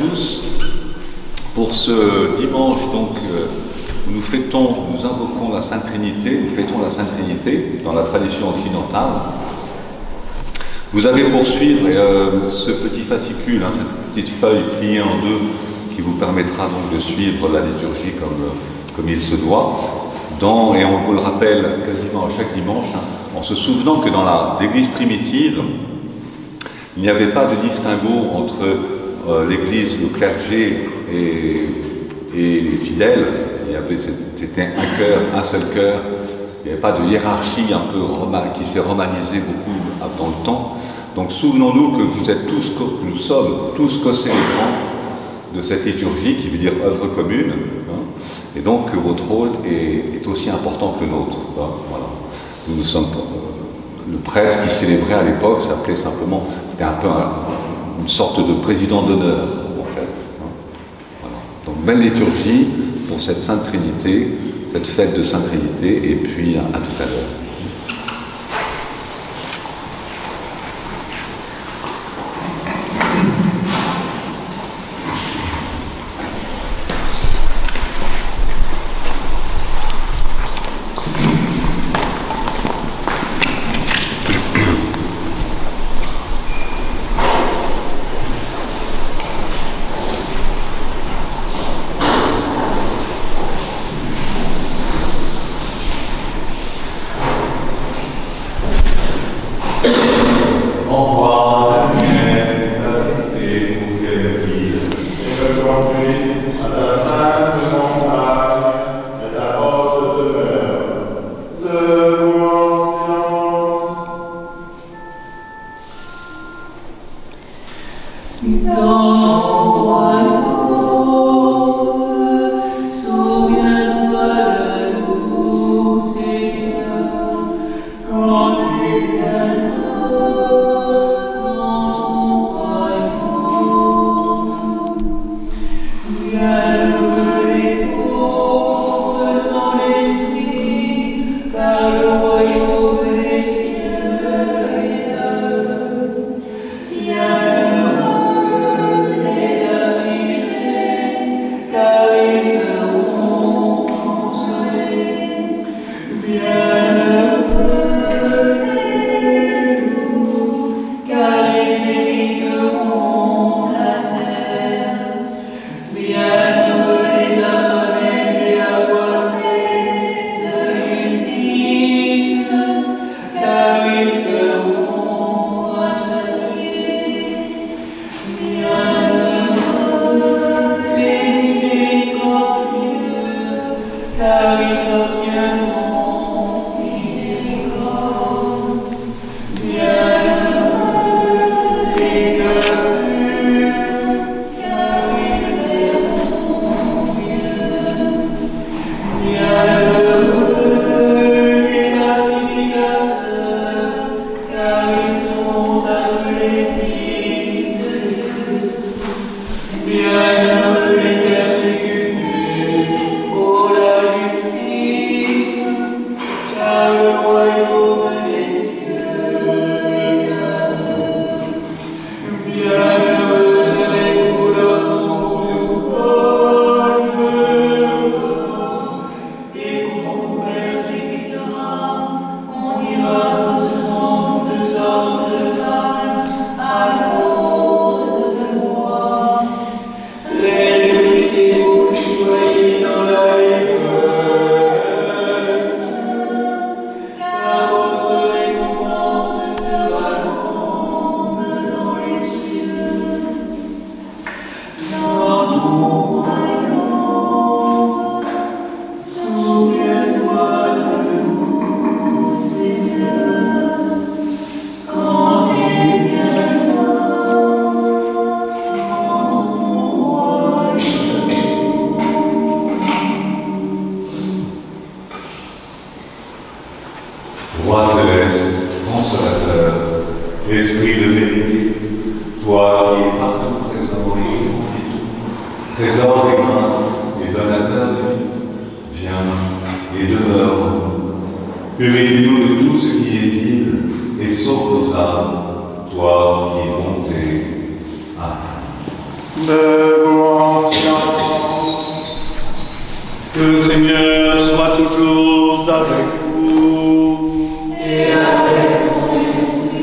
tous pour ce dimanche donc où nous invoquons la Sainte Trinité, nous fêtons la Sainte Trinité dans la tradition occidentale. Vous avez pour suivre ce petit fascicule, cette petite feuille pliée en deux qui vous permettra donc de suivre la liturgie comme il se doit. Et on vous le rappelle quasiment à chaque dimanche, en se souvenant que dans l'Église primitive, il n'y avait pas de distinguo entre l'Église, le clergé et les fidèles. C'était un cœur, un seul cœur. Il n'y avait pas de hiérarchie un peu qui s'est romanisée beaucoup dans le temps. Donc souvenons-nous que nous sommes tous co-célébrants de cette liturgie qui veut dire œuvre commune, et donc que votre rôle est aussi important que le nôtre. Voilà. Nous sommes le prêtre qui célébrait à l'époque s'appelait simplement, c'était un peu une sorte de président d'honneur en fait. Voilà. Donc belle liturgie pour cette Sainte Trinité, cette fête de Sainte Trinité, et puis à tout à l'heure. Roi céleste, consolateur, esprit de vérité, toi qui es partout présent et remplis tout, trésor des grâces et donateur de vie, viens et demeure en nous. Purifie-nous de tout ce qui est vil et sauve nos âmes, toi qui es bonté. Amen. Debout en silence. Que le Seigneur soit toujours avec vous. Et avec ton esprit.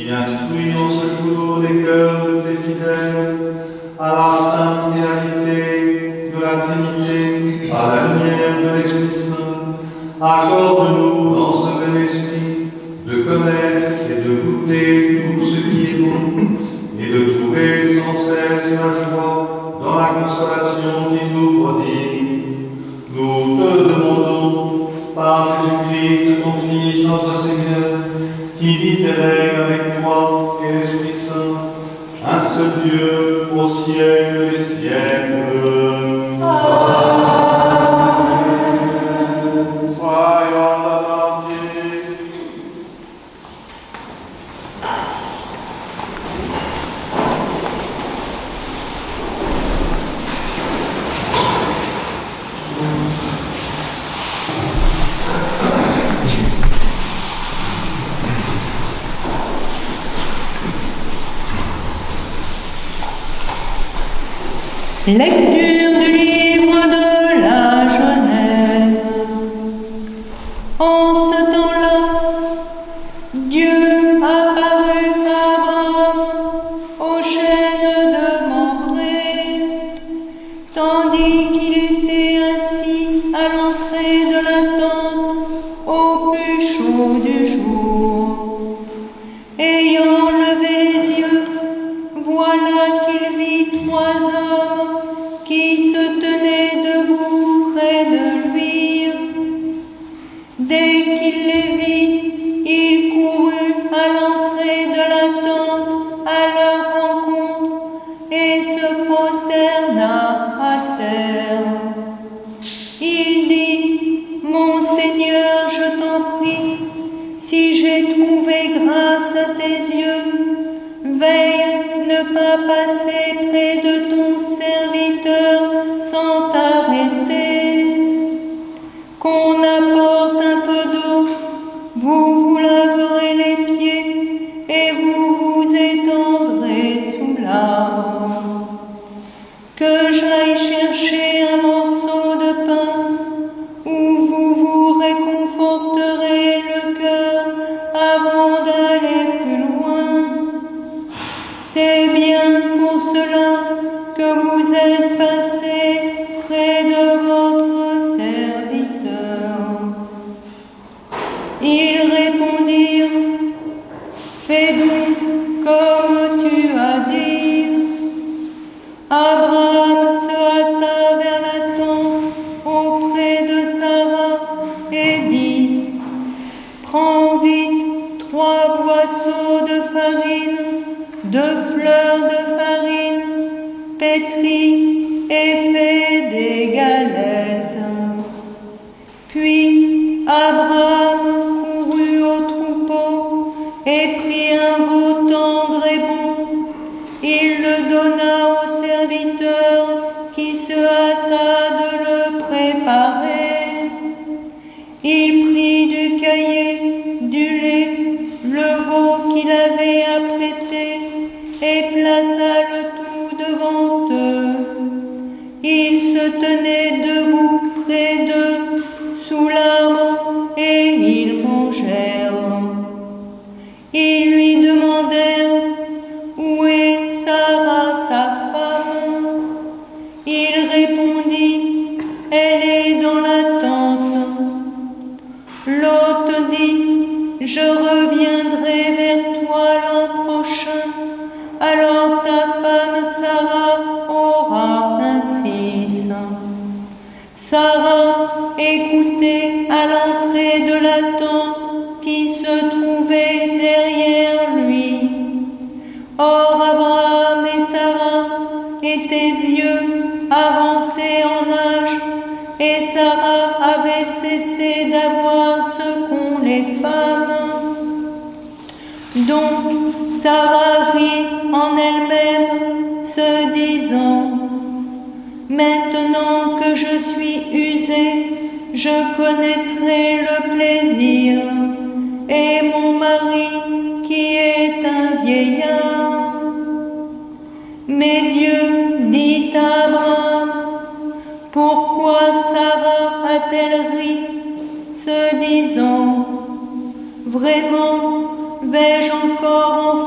et instruis en ce jour les cœurs de tes fidèles à la sainte réalité de la Trinité, à la lumière de l'Esprit Saint. Accorde-nous dans ce même esprit de connaître et de goûter tout ce qui est bon et de trouver sans cesse la joie dans la consolation qu'il nous prodigue. Nous te demandons, par Jésus-Christ, ton Fils, notre Seigneur, qui vit et règne avec toi et l'Esprit Saint, un seul Dieu, au siècle des siècles. Amen. Croyons à Dieu. Lecture du livre de la Genèse. En ce temps-là, Dieu apparut à Abraham au chêne de Mamré, tandis qu'il était assis à l'entrée de la tente au plus chaud du jour. Ayant levé les yeux, voilà qu'il vit 3 hommes qui se tenaient debout près de lui. Dès qu'il les vit, il courut à l'entrée de la tente à leur rencontre et se prosterna à terre. Il dit: Mon Seigneur, je t'en prie, si j'ai trouvé grâce à tes yeux, veille ne pas passer près de ton serviteur sans t'arrêter. Qu'on apporte un peu d'eau, vous vous laverez les pieds et vous vous étendrez sous l'arbre. Que j'aille chercher un morceau de pain où vous vous réconforterez le cœur avant d'aller plus loin. C'est bien pour cela que vous êtes passé près de votre serviteur. Ils répondirent: Fais donc comme tu as dit. Abraham se hâta vers la tente auprès de Sarah et dit: Prends vite 3 boisseaux de farine, 2 fleurs de farine, pétris et fais des galettes. Puis Abraham courut au troupeau et prit un veau tendre et bon. Il le donna au serviteur qui se hâta de le préparer. Il prit du caillé, du lait, le veau qu'il avait apprêté et plaça le tout devant eux. Ils se tenaient debout près d'eux sous l'arbre et ils mangèrent. Ils lui demandèrent: Où est Sarah ta femme? Il répondit: Elle est dans la tente. L'hôte dit: Je reviendrai vers toi l'an prochain, alors ta femme Sarah aura un fils. Sarah écoutait à l'entrée de la tente qui se trouvait derrière lui. Or Abraham et Sarah étaient vieux, avancés en âge, et Sarah avait cessé d'avoir ce qu'ont les femmes. Donc Sarah rit en elle-même, se disant: Maintenant que je suis usée, je connaîtrai le plaisir, et mon mari qui est un vieillard. Mais Dieu dit à Abraham: Pourquoi Sarah a-t-elle ri, se disant: Vraiment, vais-je encore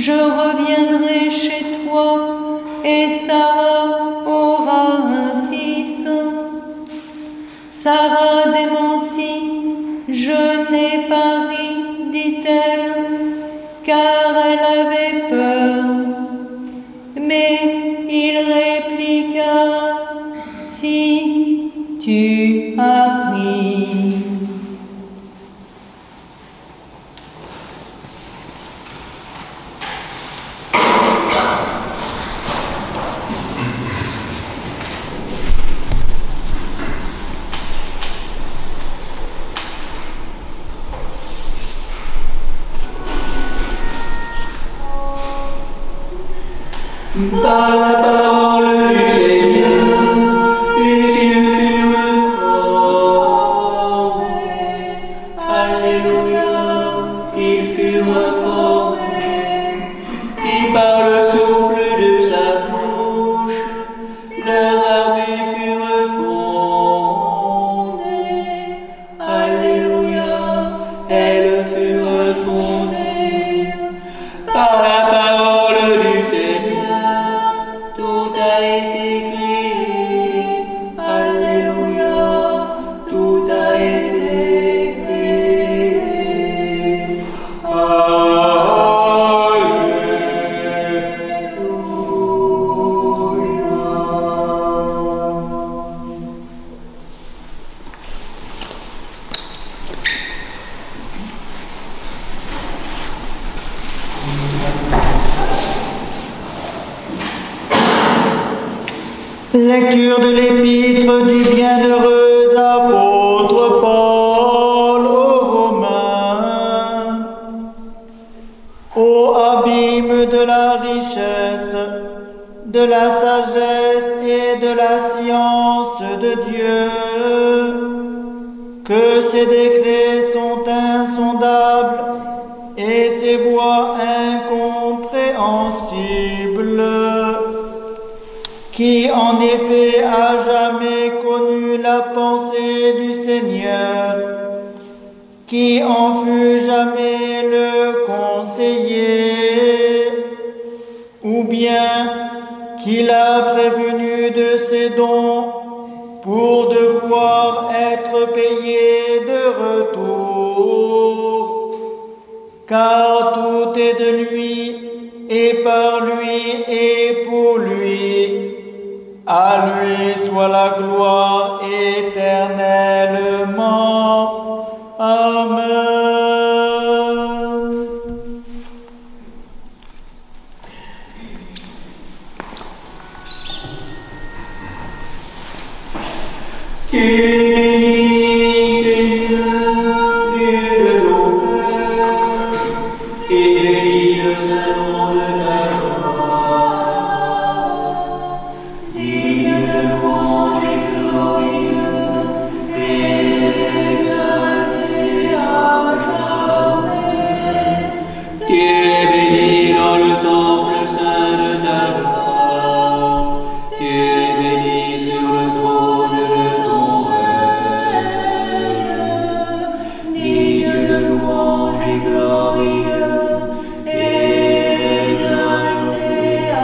je reviendrai chez toi et Sarah aura un fils. Sarah démentit, je n'ai pas ri, dit-elle, car elle avait peur. Mais il répliqua, si tu as ri. Par la parole du Seigneur, les cieux furent formés. Alléluia, ils furent formés. Et par le souffle de sa bouche, leurs armées furent fondées. Alléluia, elles furent fondées. Par la parole du Seigneur, tout a été créé. Alléluia, tout a été créé. Lecture de l'épître du bienheureux apôtre Paul aux Romains. Ô abîme de la richesse, de la sagesse et de la science de Dieu, que ses décrets sont insondables et ses voies incompréhensibles. Qui en effet a jamais connu la pensée du Seigneur, qui en fut jamais le conseiller, ou bien qui l'a prévenu de ses dons pour devoir être payé de retour, car tout est de lui, et par lui, et pour lui. À lui soit la gloire éternellement. Amen. Qui bénit, Seigneur, Dieu de nos pères, et bénit le saint nom de ta gloire. Digne de louange et glorieux, et exalté à jamais. Qui est béni dans le temple saint de ta gloire. Qui est béni sur le trône de ton règne. Digne de louange et glorieux, et exalté à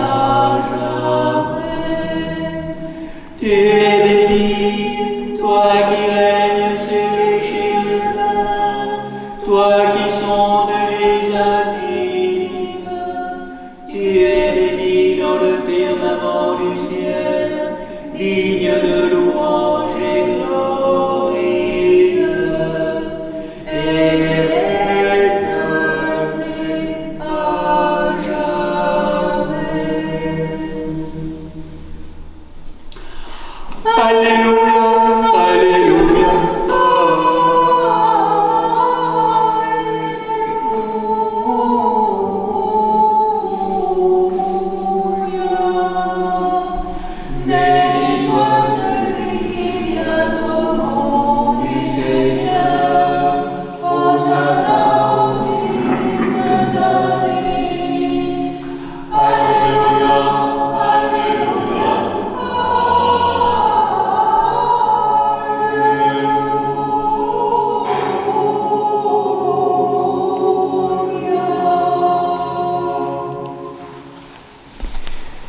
jamais. Tu es béni, toi qui règnes sur les chérubins, toi qui sondes les abîmes.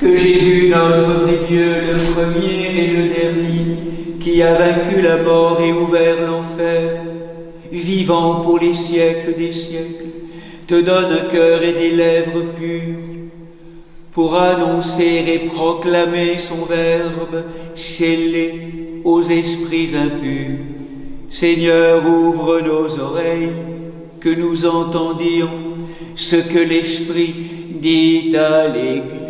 que Jésus, notre vrai Dieu, le premier et le dernier, qui a vaincu la mort et ouvert l'enfer, vivant pour les siècles des siècles, te donne un cœur et des lèvres pures, pour annoncer et proclamer son verbe scellé aux esprits impurs. Seigneur, ouvre nos oreilles, que nous entendions ce que l'Esprit dit à l'Église.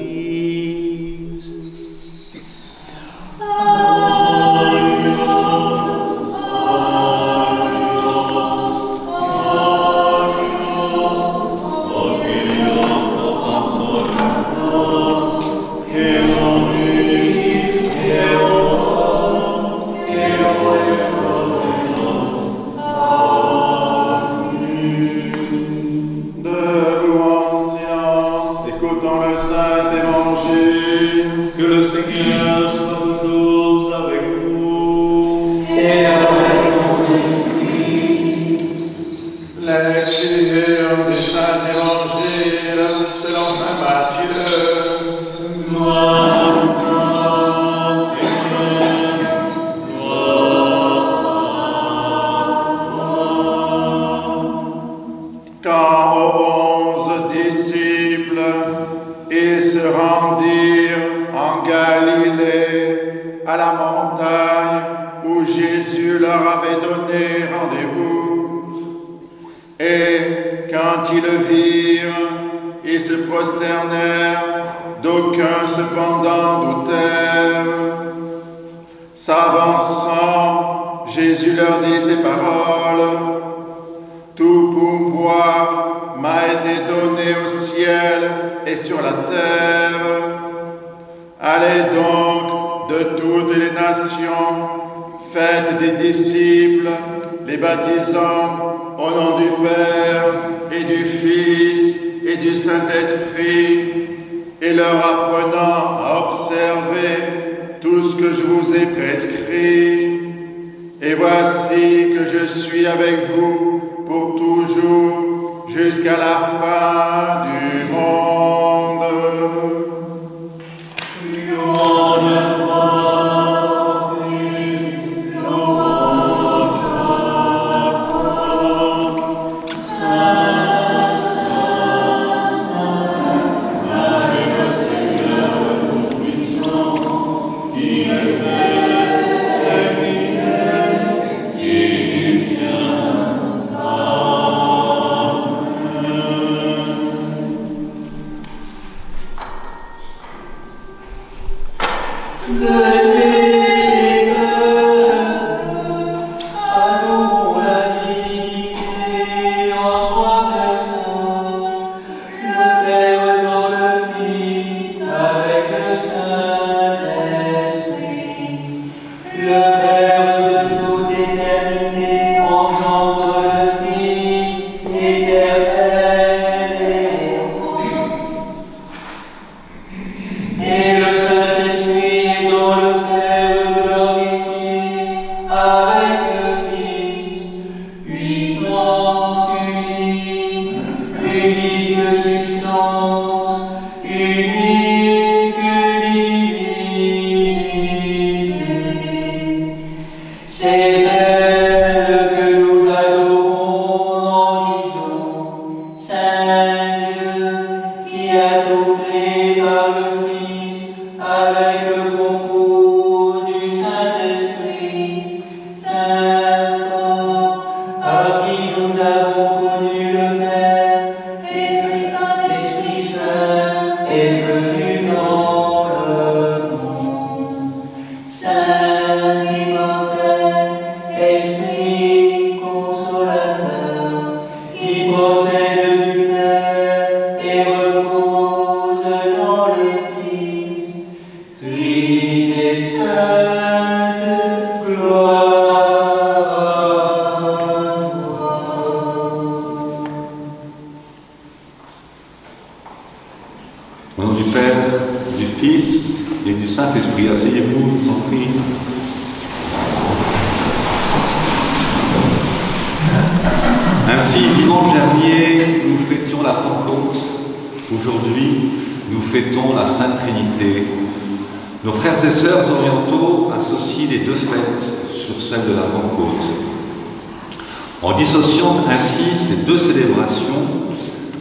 S'avançant, Jésus leur dit ces paroles: tout pouvoir m'a été donné au ciel et sur la terre. Allez donc de toutes les nations, faites des disciples, les baptisant au nom du Père et du Fils et du Saint-Esprit, et leur apprenant à observer tout ce que je vous ai prescrit. Et voici que je suis avec vous pour toujours, jusqu'à la fin du monde. Au nom du Père, du Fils et du Saint-Esprit, asseyez-vous, je vous en prie. Ainsi, dimanche dernier, nous fêtions la Pentecôte. Aujourd'hui, nous fêtons la Sainte Trinité. Nos frères et sœurs orientaux associent les deux fêtes sur celle de la Pentecôte. En dissociant ainsi ces deux célébrations,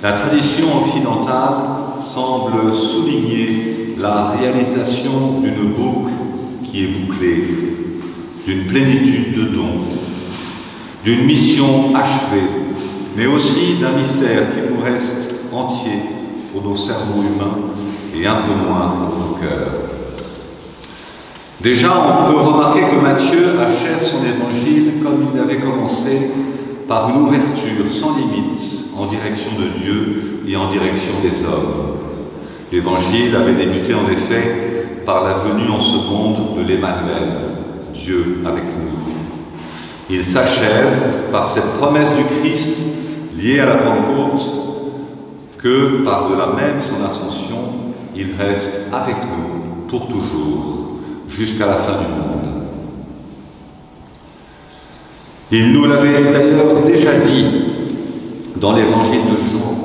la tradition occidentale semble souligner la réalisation d'une boucle qui est bouclée, d'une plénitude de dons, d'une mission achevée, mais aussi d'un mystère qui nous reste entier pour nos cerveaux humains et un peu moins pour nos cœurs. Déjà, on peut remarquer que Matthieu achève son évangile comme il avait commencé, par une ouverture sans limite en direction de Dieu et en direction des hommes. L'évangile avait débuté en effet par la venue en ce monde de l'Emmanuel, Dieu avec nous. Il s'achève par cette promesse du Christ liée à la Pentecôte que, par-delà même son ascension, il reste avec nous pour toujours, jusqu'à la fin du monde. Il nous l'avait d'ailleurs déjà dit dans l'évangile de Jean,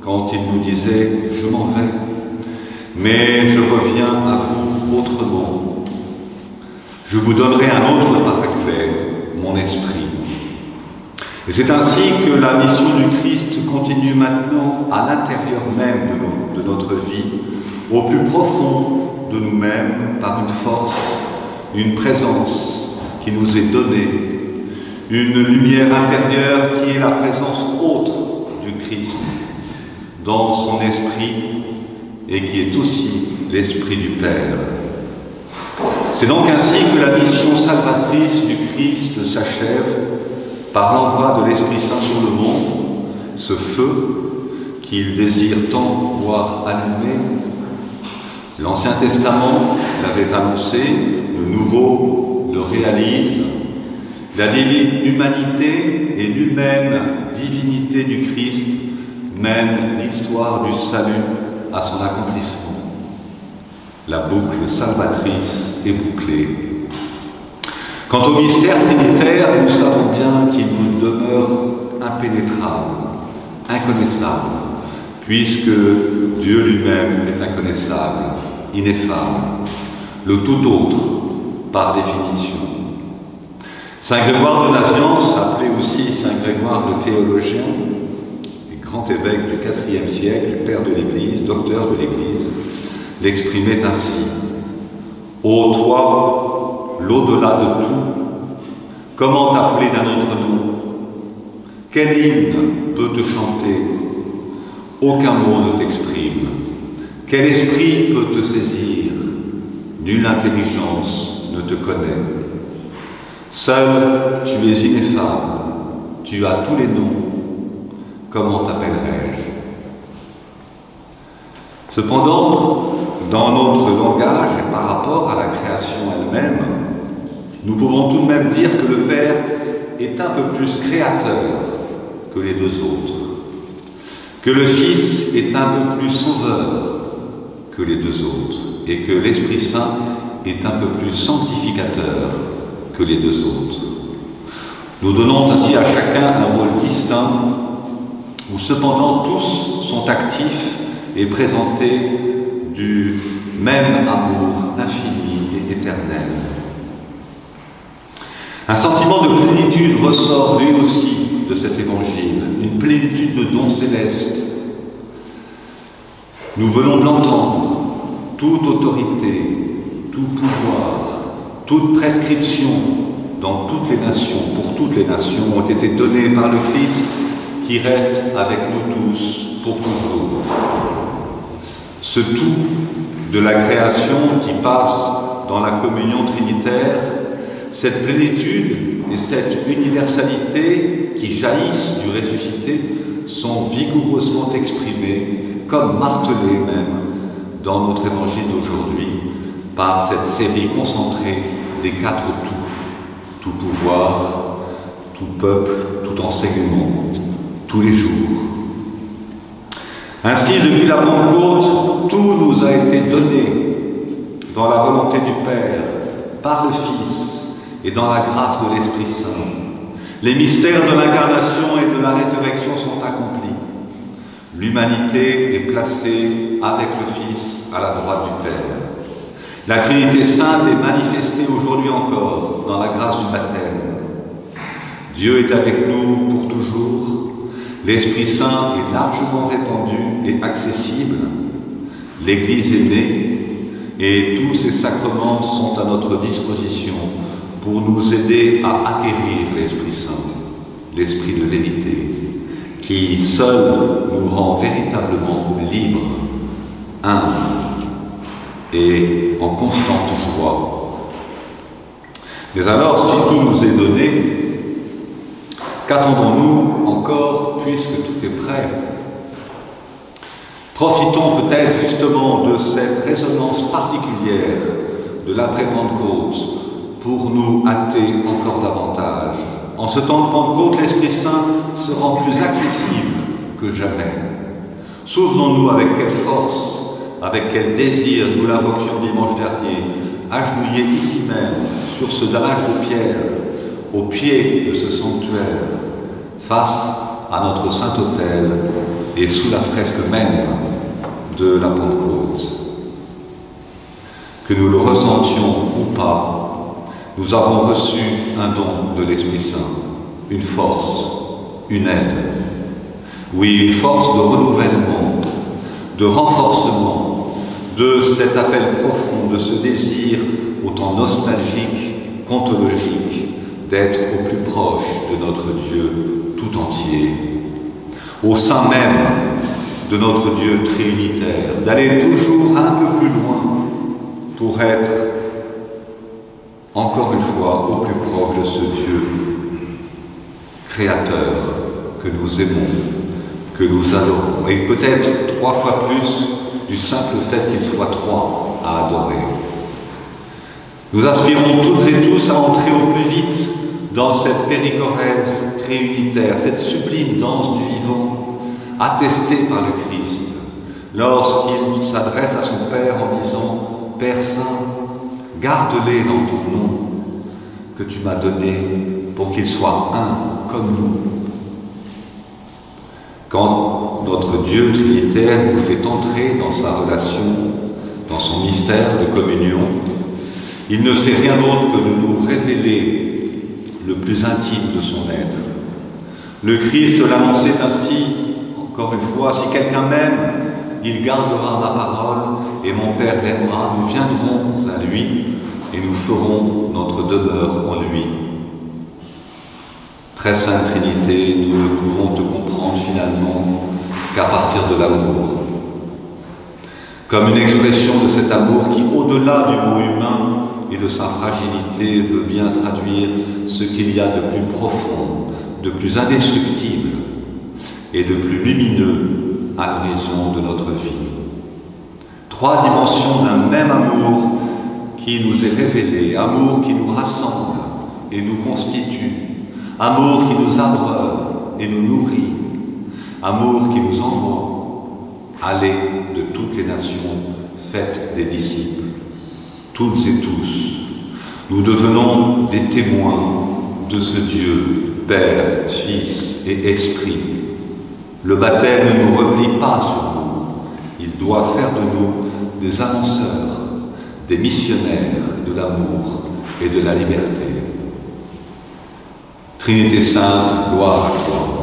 quand il nous disait « Je m'en vais, mais je reviens à vous autrement. Je vous donnerai un autre paraclet, mon esprit. » Et c'est ainsi que la mission du Christ continue maintenant à l'intérieur même de notre vie, au plus profond de nous-mêmes, par une force, une présence qui nous est donnée, une lumière intérieure qui est la présence autre du Christ dans son esprit et qui est aussi l'esprit du Père. C'est donc ainsi que la mission salvatrice du Christ s'achève par l'envoi de l'Esprit Saint sur le monde, ce feu qu'il désire tant voir allumé. L'Ancien Testament l'avait annoncé, le Nouveau le réalise. La divine humanité et l'humaine divinité du Christ mènent l'histoire du salut à son accomplissement. La boucle salvatrice est bouclée. Quant au mystère trinitaire, nous savons bien qu'il nous demeure impénétrable, inconnaissable, puisque Dieu lui-même est inconnaissable, ineffable, le tout autre par définition. Saint Grégoire de Nazianze, appelé aussi Saint Grégoire le théologien, et grand évêque du IVe siècle, père de l'Église, docteur de l'Église, l'exprimait ainsi: « Ô toi, l'au-delà de tout, comment t'appeler d'un autre nom? Quel hymne peut te chanter? Aucun mot ne t'exprime. Quel esprit peut te saisir? Nulle intelligence ne te connaît. Seul, tu es ineffable, tu as tous les noms, comment t'appellerai-je » Cependant, dans notre langage et par rapport à la création elle-même, nous pouvons tout de même dire que le Père est un peu plus créateur que les deux autres, que le Fils est un peu plus sauveur que les deux autres, et que l'Esprit Saint est un peu plus sanctificateur que les deux autres. Nous donnons ainsi à chacun un rôle distinct, où cependant tous sont actifs et présentés du même amour infini et éternel. Un sentiment de plénitude ressort lui aussi de cet évangile, une plénitude de dons célestes. Nous venons de l'entendre, toute autorité, tout pouvoir, toute prescription dans toutes les nations, pour toutes les nations, ont été données par le Christ qui reste avec nous tous pour toujours. Ce tout de la création qui passe dans la communion trinitaire, cette plénitude et cette universalité qui jaillissent du ressuscité sont vigoureusement exprimées, comme martelées même, dans notre évangile d'aujourd'hui, par cette série concentrée des quatre tout, tout pouvoir, tout peuple, tout enseignement, tous les jours. Ainsi, depuis la Pentecôte, tout nous a été donné dans la volonté du Père, par le Fils et dans la grâce de l'Esprit Saint. Les mystères de l'incarnation et de la résurrection sont accomplis. L'humanité est placée avec le Fils à la droite du Père. La Trinité sainte est manifestée aujourd'hui encore dans la grâce du baptême. Dieu est avec nous pour toujours. L'Esprit Saint est largement répandu et accessible. L'Église est née et tous ces sacrements sont à notre disposition pour nous aider à acquérir l'Esprit Saint, l'Esprit de vérité, qui seul nous rend véritablement libres, humbles et en constante joie. Mais alors, si tout nous est donné, qu'attendons-nous encore puisque tout est prêt? Profitons peut-être justement de cette résonance particulière de l'après-Pentecôte pour nous hâter encore davantage. En ce temps de Pentecôte, l'Esprit Saint se rend plus accessible que jamais. Souvenons-nous avec quelle force, avec quel désir nous l'invoquions dimanche dernier, agenouillés ici même, sur ce dallage de pierre, au pied de ce sanctuaire, face à notre Saint-Autel et sous la fresque même de la Pentecôte. Que nous le ressentions ou pas, nous avons reçu un don de l'Esprit Saint, une force, une aide. Oui, une force de renouvellement, de renforcement, de cet appel profond, de ce désir autant nostalgique qu'ontologique, d'être au plus proche de notre Dieu tout entier, au sein même de notre Dieu trinitaire, d'aller toujours un peu plus loin pour être encore une fois au plus proche de ce Dieu créateur que nous aimons, que nous adorons, et peut-être 3 fois plus du simple fait qu'il soit 3 à adorer. Nous aspirons toutes et tous à entrer au plus vite dans cette périchorèse trinitaire, cette sublime danse du vivant, attestée par le Christ, lorsqu'il s'adresse à son Père en disant « Père Saint, garde-les dans ton nom que tu m'as donné pour qu'ils soient un comme nous. » Quand notre Dieu trinitaire nous fait entrer dans sa relation, dans son mystère de communion, il ne fait rien d'autre que de nous révéler le plus intime de son être. Le Christ l'annonçait ainsi, encore une fois, « Si quelqu'un m'aime, il gardera ma parole, et mon Père l'aimera, nous viendrons à lui, et nous ferons notre demeure en lui. » Très Sainte Trinité, nous ne pouvons te comprendre finalement qu'à partir de l'amour. Comme une expression de cet amour qui, au-delà du mot humain et de sa fragilité, veut bien traduire ce qu'il y a de plus profond, de plus indestructible et de plus lumineux à l'horizon de notre vie. 3 dimensions d'un même amour qui nous est révélé, amour qui nous rassemble et nous constitue, amour qui nous abreuve et nous nourrit, amour qui nous envoie. Allez de toutes les nations, faites des disciples. Toutes et tous, nous devenons des témoins de ce Dieu, Père, Fils et Esprit. Le baptême ne nous replie pas sur nous. Il doit faire de nous des annonceurs, des missionnaires de l'amour et de la liberté. Trinité Sainte, gloire à toi.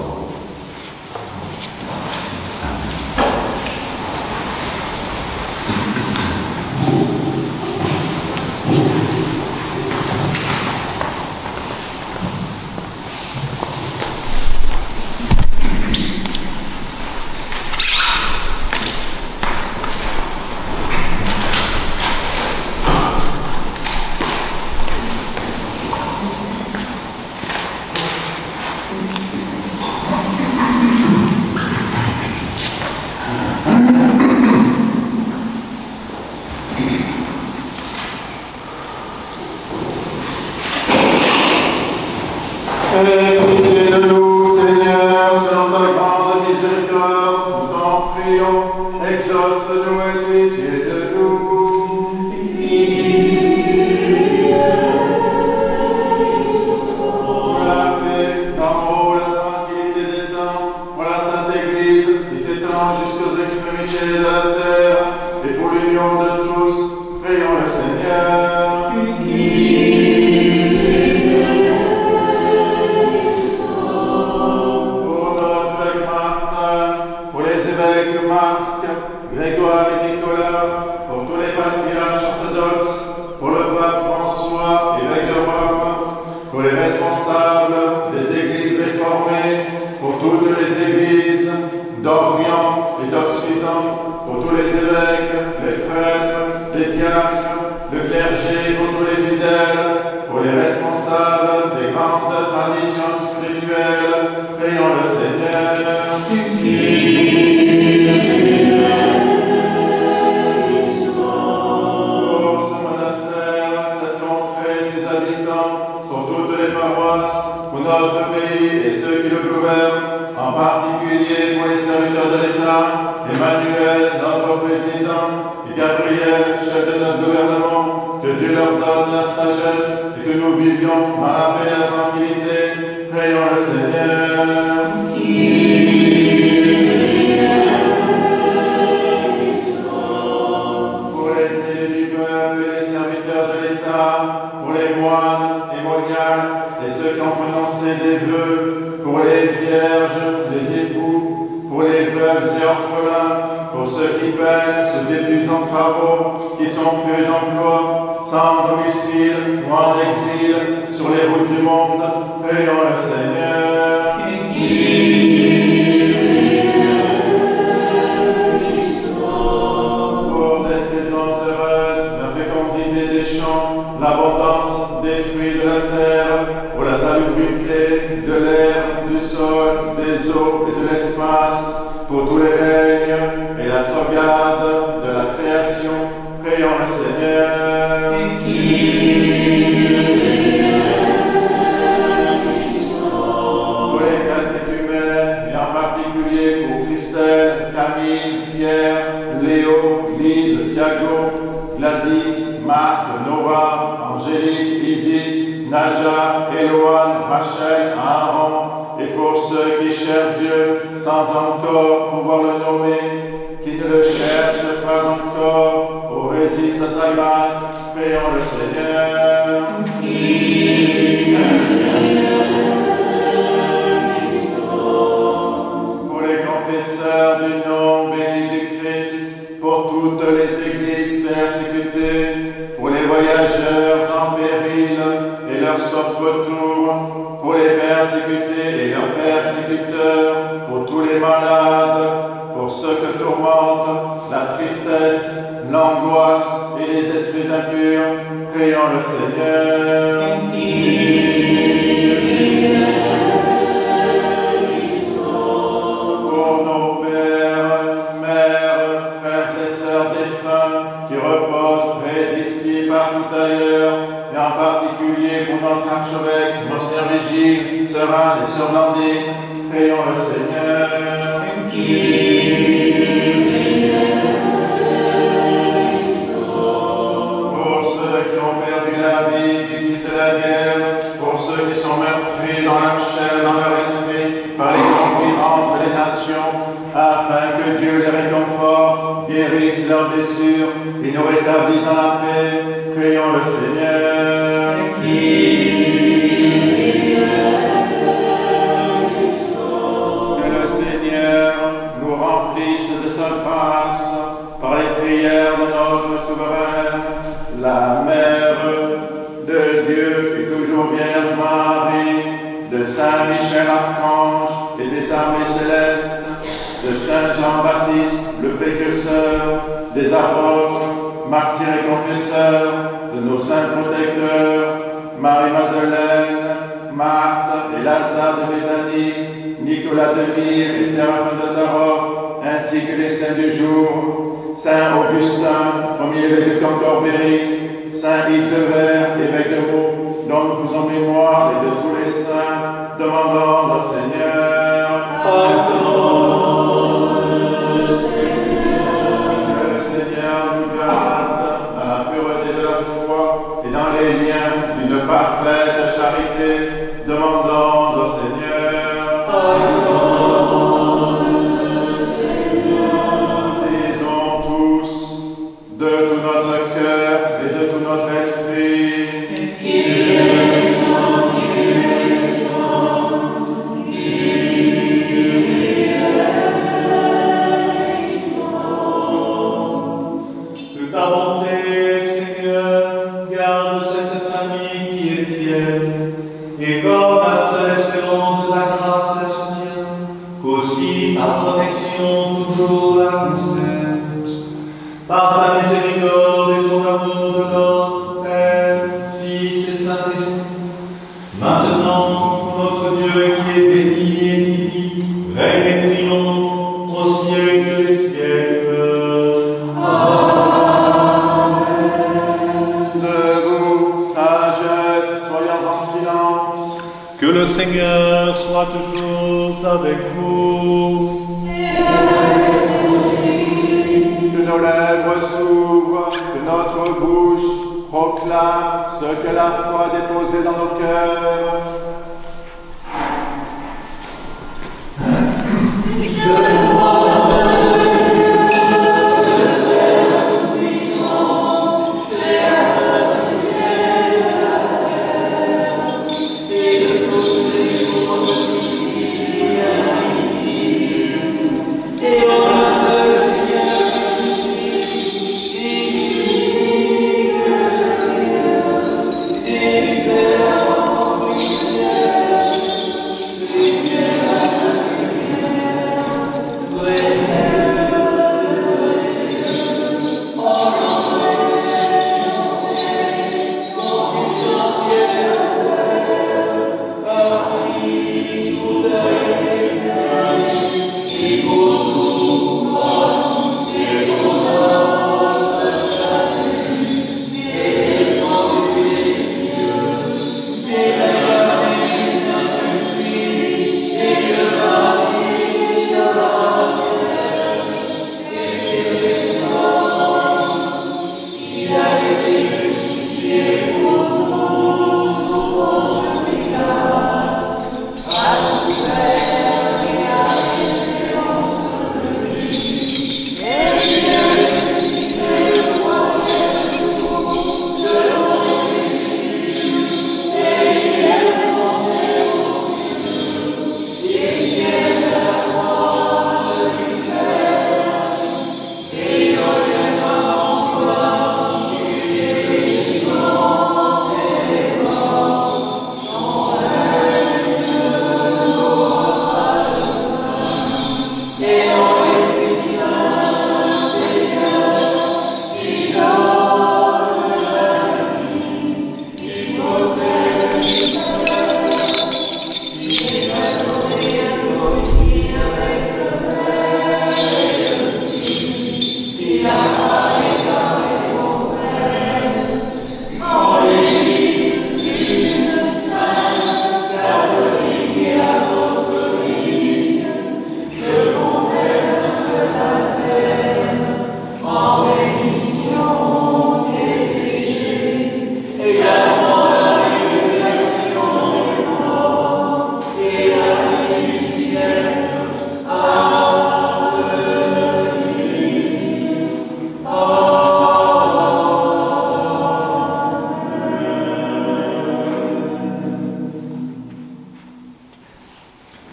jusqu'aux extrémités de la terre, et pour l'union de tous, prions le Seigneur. Pour notre évêque Martin, pour les évêques Marc, Grégoire et Nicolas, pour tous les patriarches orthodoxes, pour le pape François, évêque de Rome, pour les responsables des églises réformées, pour toutes les églises d'Orient et d'Occident, pour tous les évêques, les prêtres, les diacres, le clergé, pour tous les fidèles, pour les responsables des grandes traditions spirituelles, prions le Seigneur. Pour ce monastère, cette contrée, ses habitants, pour toutes les paroisses, pour notre pays et ceux qui le gouvernent, en particulier pour les serviteurs de l'État, Emmanuel, notre président, et Gabriel, chef de notre gouvernement, que Dieu leur donne la sagesse et que nous vivions dans la paix et la tranquillité. Prions le Seigneur. Pour les élus du peuple et les serviteurs de l'État, pour les moines et moniales, et ceux qui ont prononcé des vœux, pour les vierges, les époux, pour les veuves et orphelins, pour ceux qui peinent sous d'épuisants travaux, qui sont privés d'emploi, sans domicile ou en exil, sur les routes du monde, prions le Seigneur. Pour des saisons heureuses, la fécondité des champs, l'abondance des fruits de la terre, pour la salubrité de l'air, du sol, des eaux et de l'espace, pour tous les règnes et la sauvegarde de la création, prions le Seigneur. Pour les catéchumènes, et en particulier pour Christelle, Camille, Pierre, Léo, Lise, Thiago, Gladys, Marc, Nora, Angélique, Isis, Naja, Éloane, Rachel, Aaron, et pour ceux qui cherchent Dieu sans encore pouvoir le nommer, qui ne le cherchent pas encore ou résistent à sa grâce, prions le Seigneur. Pour les confesseurs du nom béni du Christ, pour toutes les églises persécutées, pour les voyageurs en péril et leurs sauf retour, pour les persécutés et leurs persécuteurs, pour tous les malades, pour ceux que tourmente la tristesse, l'angoisse et les esprits impurs, prions le Seigneur. Pour nos pères, mères, frères et sœurs défunts qui reposent près d'ici, partout ailleurs, et en particulier pour notre archevêque, nos sœurs Vigile, sœur Anne et sœur Blandine, prions le Seigneur. Pour ceux qui ont perdu la vie, victimes de la guerre, pour ceux qui sont meurtris dans leur chair, dans leur esprit, par les conflits entre les nations, afin que Dieu les réconforte, guérisse leurs blessures et nous rétablisse dans la paix, prions le Seigneur. Que le Seigneur nous remplisse de sa grâce par les prières de notre souveraine, la Mère de Dieu et toujours Vierge Marie, de Saint Michel Archange et des armées célestes, de Saint Jean-Baptiste, le précurseur, des apôtres, martyrs et confesseurs, de nos saints protecteurs, Marie-Madeleine, Marthe et Lazare de Béthanie, Nicolas de Myre et Séraphin de Sarov, ainsi que les saints du jour, Saint Augustin, premier évêque de Cantorbéry, Saint Yves de Vert, évêque de Meaux, dont nous faisons mémoire, et de tous les saints, demandons au Seigneur. Que le Seigneur nous garde dans la pureté de la foi et dans les liens d'une parfaite charité, demandons au Seigneur. accepte. Par ta miséricorde et ton amour de notre Père, Fils et Saint-Esprit, maintenant, notre Dieu qui est béni et béni, règne et triomphe au siècle des siècles. Amen. Debout, sagesse, soyons en silence. Que le Seigneur soit toujours avec vous. Que nos lèvres s'ouvrent, que notre bouche proclame ce que la foi a déposé dans nos cœurs.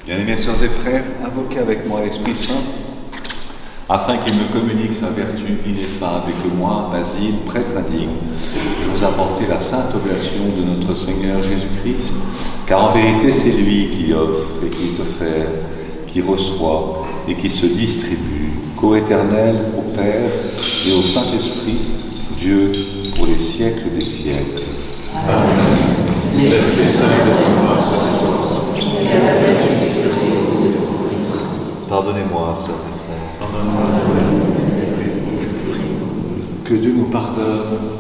Bien-aimés sœurs et frères, invoquez avec moi l'Esprit Saint, afin qu'il me communique sa vertu ineffable et que moi, Basile, prêtre indigne, je vous apporter la sainte oblation de notre Seigneur Jésus-Christ, car en vérité c'est lui qui offre et qui est offert, qui reçoit et qui se distribue, co-éternel au Père et au Saint-Esprit, Dieu pour les siècles des siècles. Amen. L'Esprit Saint Pardonnez-moi, sœurs et frères. Que Dieu nous pardonne.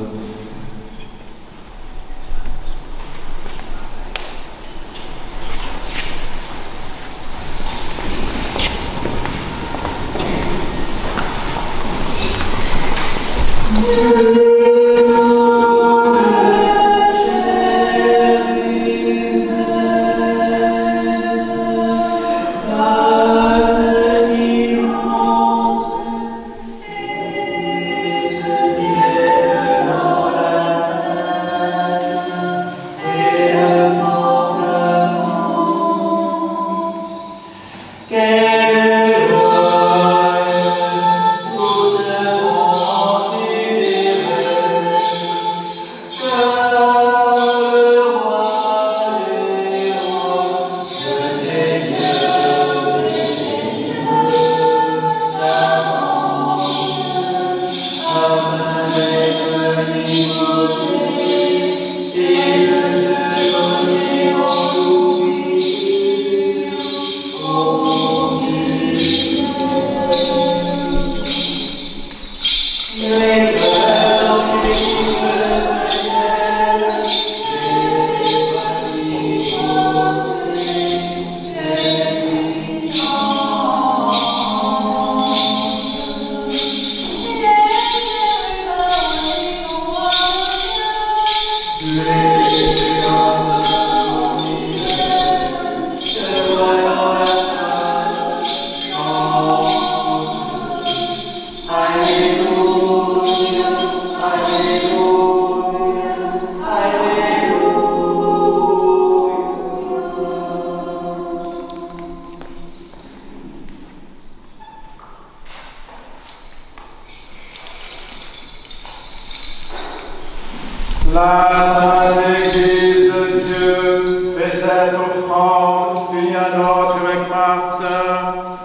La Sainte Église de Dieu fait cette offrande, unie à notre avec Martin,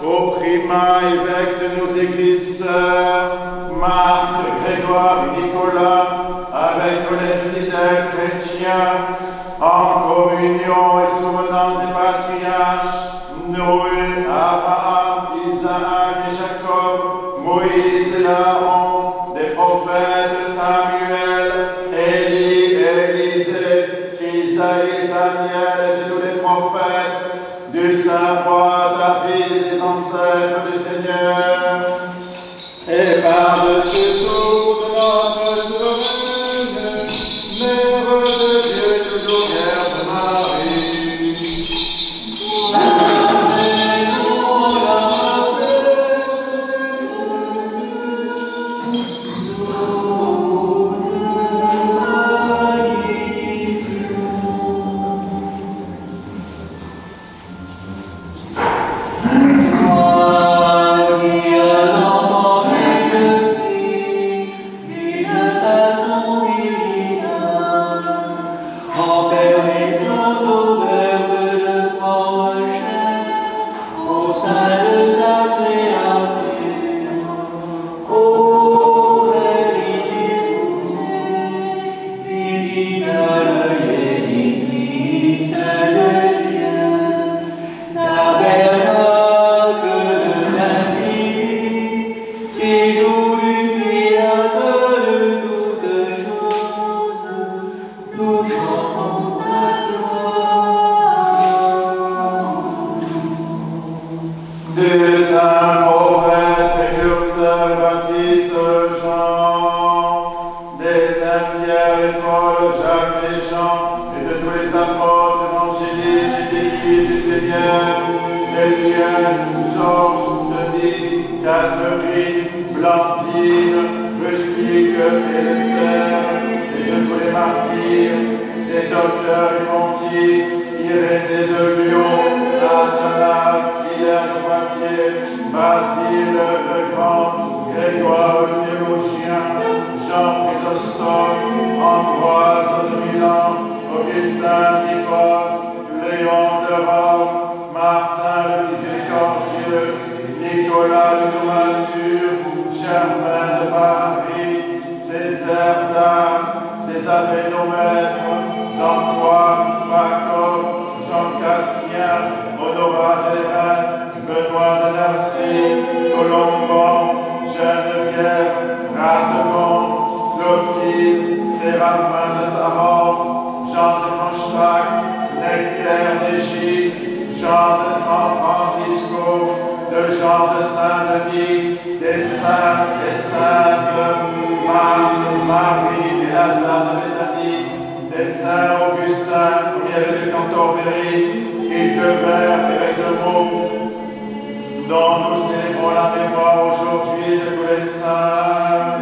au primat évêque de nos églises sœurs, Marthe, Grégoire et Nicolas, avec tous les fidèles chrétiens, en communion et souvenant des patriarches, Noé, Abraham, Isaac et Jacob, Moïse et Aaron, des prophètes Samuel, Élie, Élisée, Isaïe, Daniel et de tous les prophètes, du saint roi David et des ancêtres du Seigneur, et par-dessus tout de notre souveraine, Mère de Dieu, toujours Vierge Marie. Des saints prophètes, précurseurs, Baptiste, Jean, des saints Pierre et Paul, Jacques et Jean, et de tous les apôtres, évangélistes et disciples du Seigneur, d'Étienne, Georges, Denis, Catherine, Blandine, Rustique, Esther, et de tous les martyrs, des docteurs et pontifes, Irénée de Lyon, Athanas, Hilaire de Poitiers, Basile le Grand, Grégoire le théologien, Jean Chrysostome, Ambroise de Milan, Augustin d'Hippone, Léon de Rome, Martin le Miséricordieux, Nicolas le Noumature, Germain de Paris, Césaire d'Arles, des Abénomètres, d'Antoine, Jacob, Jean Cassien, Honorat de Reims, Benoît de Narcy, Colombon, Geneviève, Rademont, Clotilde, Séraphin de Sarov, Jean de Constac, Nectaire d'Égypte, Jean de San Francisco, de Jean de Saint-Denis, des saints et saintes, Marthe, Marie et Lazare de Béthanie, des saints Augustin, premier de Cantorbéry, Hildebert, évêque de Meaux, dont nous célébrons la mémoire aujourd'hui de tous les saints.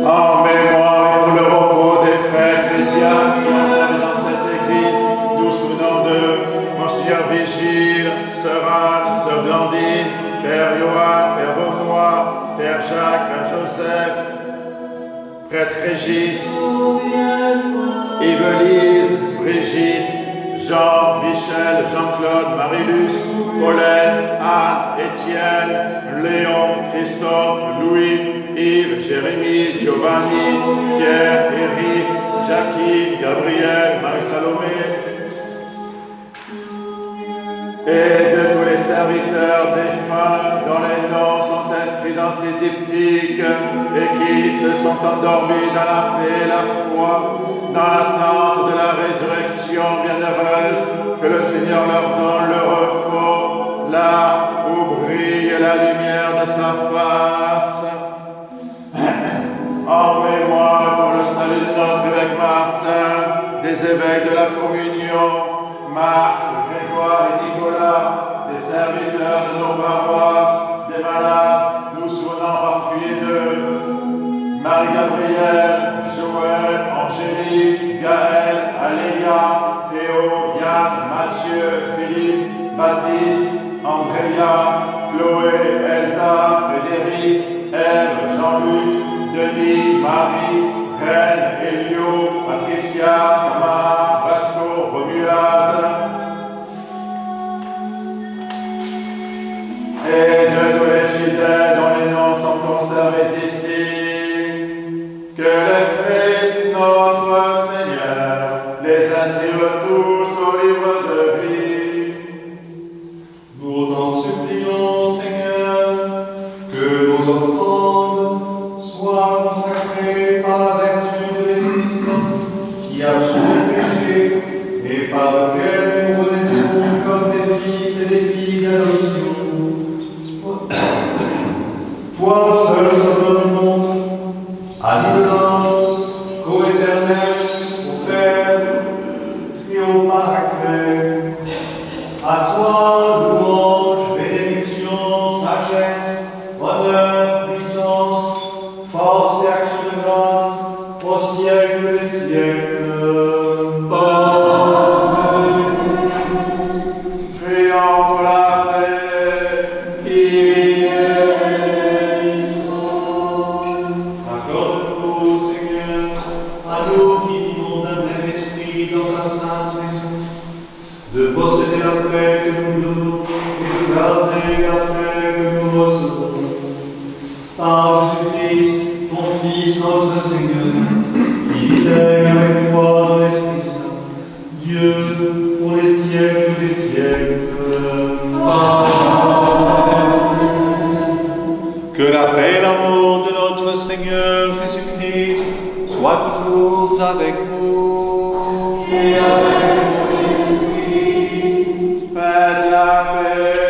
En mémoire et pour le repos des prêtres et diacres qui enseignent dans cette église, nous souvenons de Monseigneur Vigile, Sœur Anne, Sœur Blandine, Père Johan, Père Benoît, Père Jacques, Père Joseph, Prêtre Régis, Yvelise, Brigitte, Jean, Michel, Jean-Claude, Marie-Luce, Paulette, Anne, Étienne, Léon, Christophe, Louis, Yves, Jérémie, Giovanni, Pierre, Éric, Jacqueline, Gabriel, Marie-Salomé, et de tous les serviteurs défunts dont les noms sont inscrits dans ces diptyques et qui se sont endormis dans la paix et la foi, dans l'attente de la résurrection bienheureuse, que le Seigneur leur donne le repos, là où brille la lumière de sa face. de notre évêque Martin, des évêques de la communion, Marc, Grégoire et Nicolas, des serviteurs de nos paroisses, des malades, nous souvenons en particulier d'eux, Marie-Gabrielle, Joël, Angélique, Gaël, Aléa, Théo, Yann, Mathieu, Philippe, Baptiste, Andrea, Chloé, Elsa, Frédéric, Ève, Jean-Luc, Denis, Marie, Reine, Elio, Patricia, Samara, Vasco, Romuald, et de tous les fidèles dont les noms sont conservés ici, que le Christ notre Seigneur les inscrive tous au livre de vie. Nous t'en supplions, Seigneur, que nos offrandes soient consacrées par la vertu de l'Esprit Saint qui absout le péché et par lequel nous renaissons comme des fils et des filles d'adoption. Toi seul, Sauveur du monde, Alléluia, co-éternel, au Père, triomphe paraclet, à toi, louange, bénédiction, sagesse, honneur, puissance, force et action de grâce, au siècle des siècles. Amen. Prions pour la paix. Accorde-nous, Seigneur, à nous qui vivons d'un même esprit dans ta sainte maison, de posséder la paix que nous donnons et de garder la paix que nous recevons. Par Jésus-Christ, ton Fils, notre Seigneur, qui vit avec toi dans l'Esprit Saint, Dieu, pour les siècles des siècles. Que la paix et l'amour de notre Seigneur Jésus-Christ soient toujours avec vous. Et avec ton esprit, Faites la paix.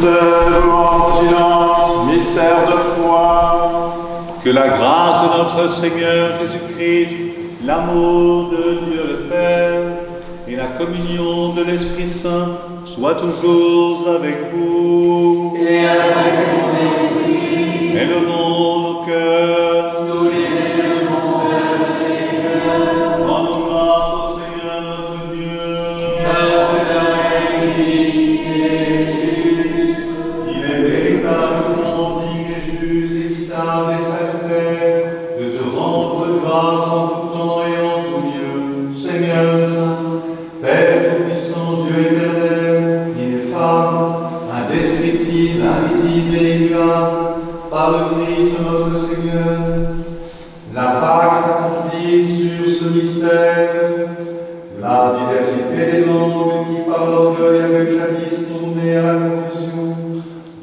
Debout en silence, mystère de foi. Que la grâce de notre Seigneur Jésus-Christ, l'amour de Dieu le Père et la communion de l'Esprit Saint soient toujours avec vous. Et avec mon esprit, Élevons nos cœurs. nous les élevons vers le Seigneur, Rendons grâce au Seigneur notre Dieu. notre Saint unique et juste. il est véritablement digne et juste, équitable et salutaire de te rendre grâce en tout temps et en tout lieu, Seigneur Saint, Père Tout-Puissant, Dieu éternel, ineffable, indescriptible, invisible et immuable, par le Christ notre Seigneur. La Pâque s'accomplit sur ce mystère, la diversité des langues qui par l'orgueil avaient jadis tourné à la confusion,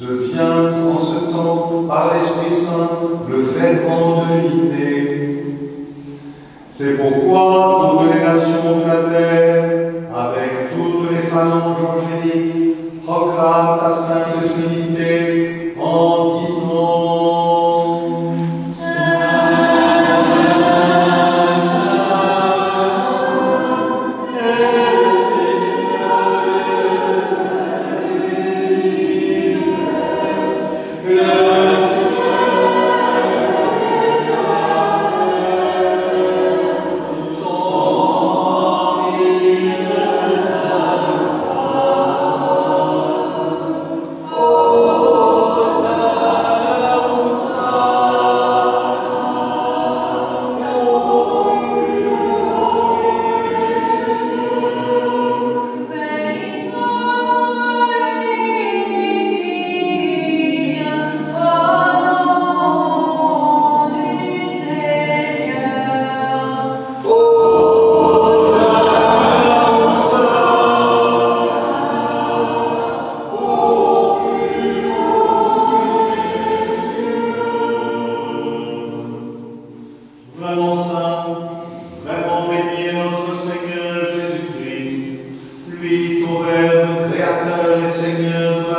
devient en ce temps, par l'Esprit Saint, le ferment de l'unité. C'est pourquoi toutes les nations de la terre, avec toutes les phalanges angéliques, proclament ta sainte Trinité en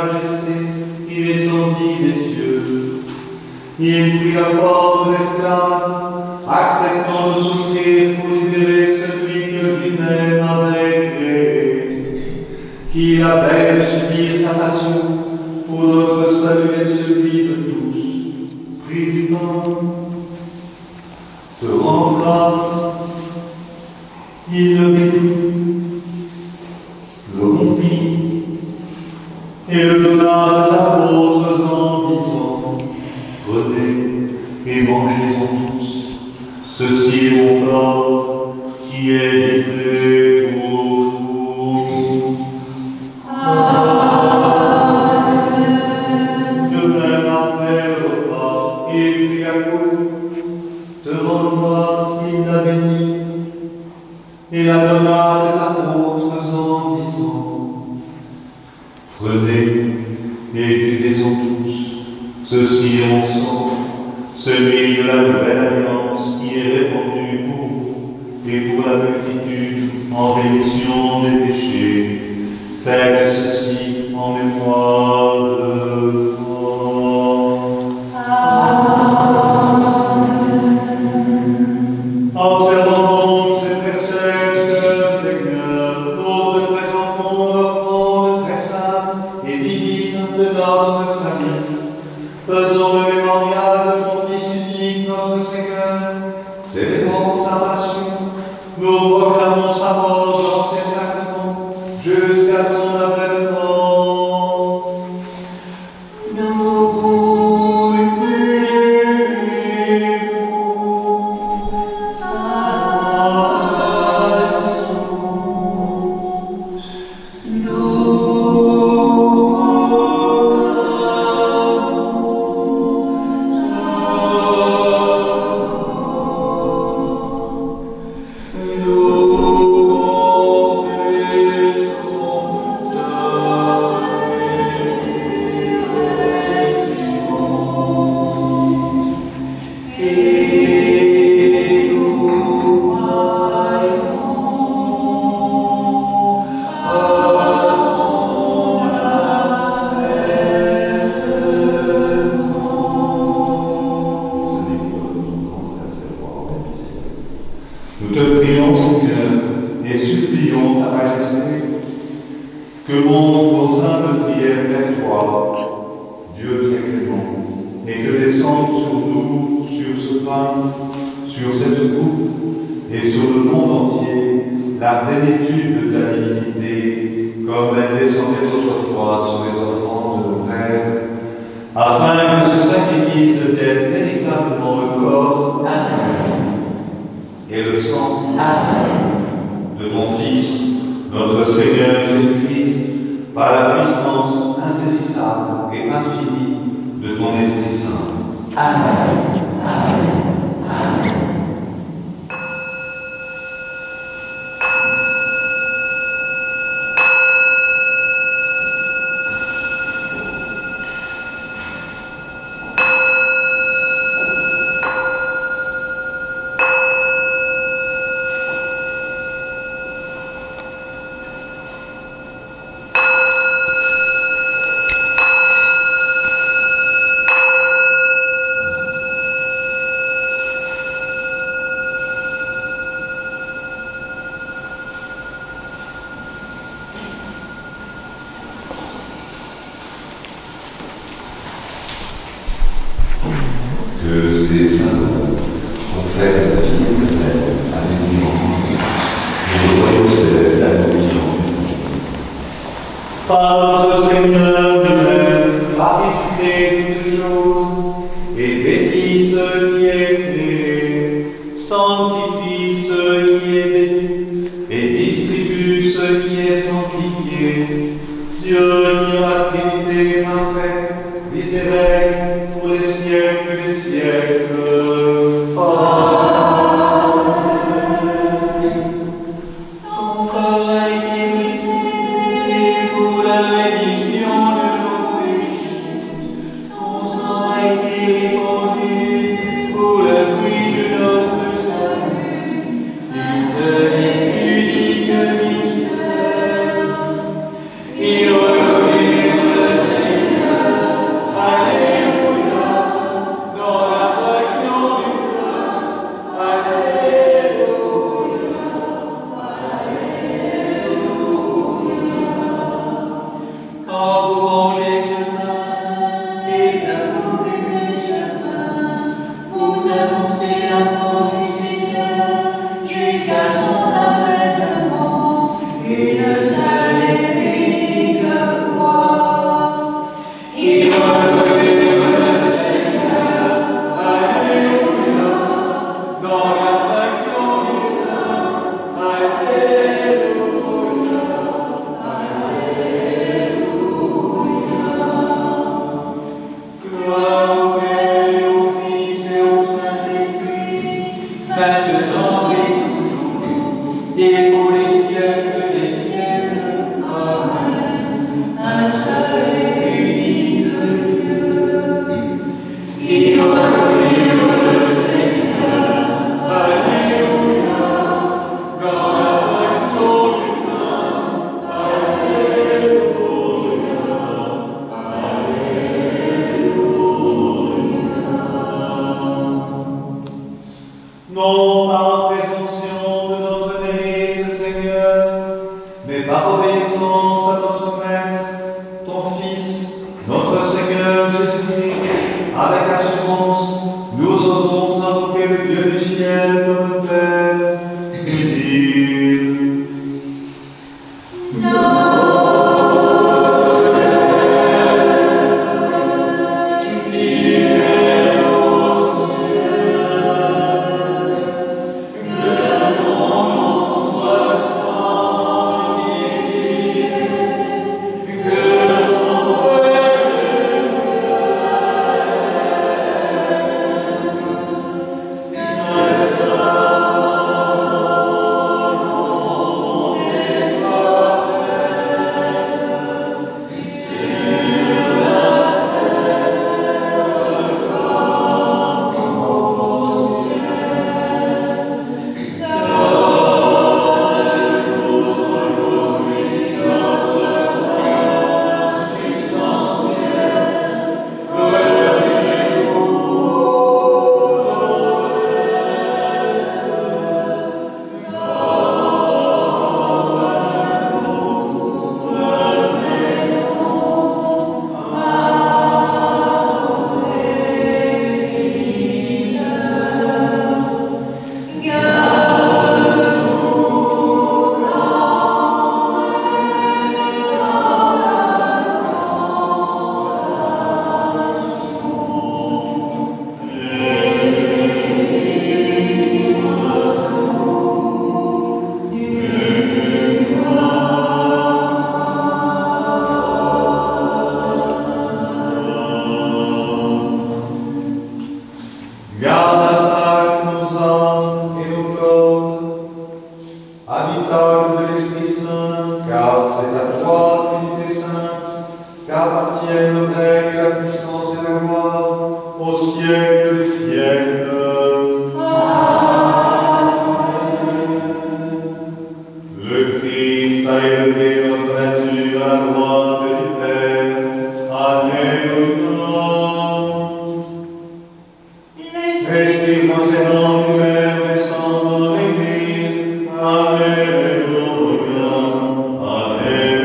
majesté, il descendit des cieux. Il prit la forme de l'esclave, acceptant de souffrir pour libérer celui que lui-même avait créé, qui la veille de subir sa passion pour notre salut et celui de tous. Prie du temps, te rend grâce, il le bénit, le rompit et le donna à ses apôtres en disant: prenez et mangez-en tous, ceci est mon corps qui est livré pour vous. De même après le repas, il prit la coupe, te rend grâce, il la bénit, et la donna à ses apôtres en disant: prenez et buvez-en tous, ceci est mon sang, celui de la nouvelle alliance qui est répandu pour vous et pour la multitude en rémission des péchés. Faites ceci en mémoire de moi. Observons donc ces préceptes, Seigneur, nous te présentons l'offrande très sainte et divine de notre salut. Faisons le mémorial de ton Fils unique, notre Seigneur, célébrons sa passion, nous proclamons sa mort dans ses sacrements, jusqu'à son avènement. Nous te prions, Seigneur, et supplions ta majesté, que montent nos humbles prières vers toi, Dieu très clément, et que descende sur nous, sur ce pain, sur cette coupe, et sur le monde entier, la plénitude de ta divinité, comme elle descendait autrefois sur les offrandes de nos pères, afin que ce sacrifice devienne véritablement le corps et le sang de ton Fils, notre Seigneur Jésus-Christ, par la puissance insaisissable et infinie de ton Esprit Saint. Amen. Amen. Amen. Que ces saints confèrent la vie éternelle avec nous et le royaume céleste à nous. Par notre Seigneur lui-même, par qui tu crées toutes choses, et bénis ce qui est créé, sanctifie ce qui est béni, et distribue ce qui est sanctifié. Dieu qui en la Trinité parfaite, vis et règne pour les siècles des siècles. Ton corps a été brisé pour la rémission de nos péchés. Ton sang a été répandu pour l'appui de notre salut. Du seul et unique mystère, il reconnaît le quand vous mangez ce pain et que vous buvez ce vin, vous annoncez la mort du Seigneur jusqu'à son avènement. Une seule et unique fois. Il murmure le Seigneur, Alléluia, dans la fraction du pain, Alléluia, Alléluia. Gloire au Père, au Fils et au Saint-Esprit, maintenant et toujours, et pour les siècles des siècles. Amen. Un seul et unique Dieu. Il murmure le Seigneur, Alléluia, dans la fraction du pain, Alléluia, Alléluia. Non par présomption de notre mérite, Seigneur, mais par obéissance à notre Maître, ton Fils, notre Seigneur Jésus-Christ, avec assurance, nous osons invoquer le Dieu du ciel, notre Père, et dire garde attaque nos âmes et nos corps, habitable de l'Esprit Saint, car c'est à toi, Trinité Sainte, qu'appartiennent l'autel et la puissance et la gloire au siècle des siècles. Le Christ a élevé notre nature à la droite du Père. Alléluia. Esprit concernant du Père descend dans l'Église. Alléluia. Alléluia.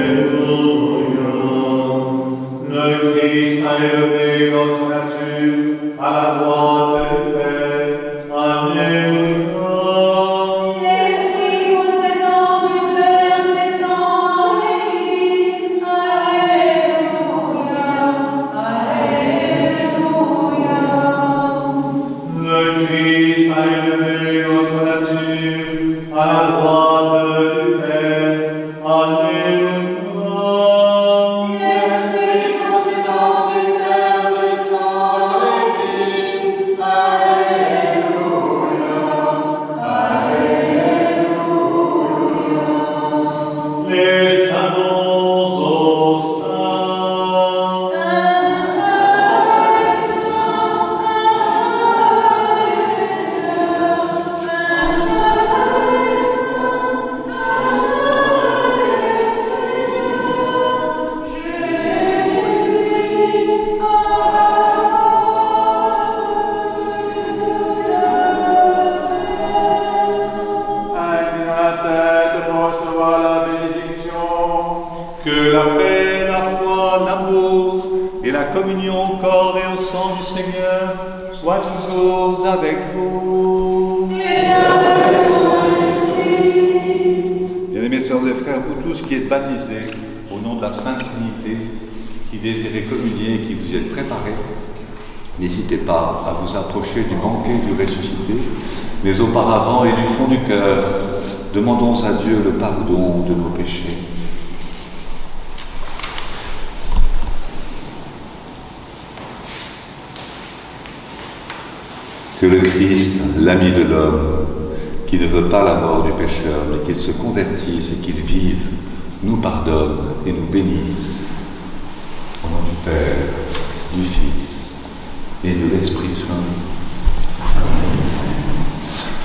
Le Christ a élevé notre nature à la droite du Père. Alléluia. L'Esprit procédant du Père descend dans l'Église. Alléluia, Alléluia. Le Christ a élevé notre nature à la droite du Père. Alléluia. L'Esprit procédant du Père descend dans l'Église. la communion au corps et au sang du Seigneur soit toujours avec vous. Et avec ton esprit. Bien-aimés sœurs et frères, vous tous qui êtes baptisés au nom de la Sainte Trinité, qui désirez communier et qui vous y êtes préparés, n'hésitez pas à vous approcher du banquet du ressuscité, mais auparavant et du fond du cœur, demandons à Dieu le pardon de nos péchés. Que le Christ, l'ami de l'homme, qui ne veut pas la mort du pécheur, mais qu'il se convertisse et qu'il vive, nous pardonne et nous bénisse. Au nom du Père, du Fils et de l'Esprit Saint.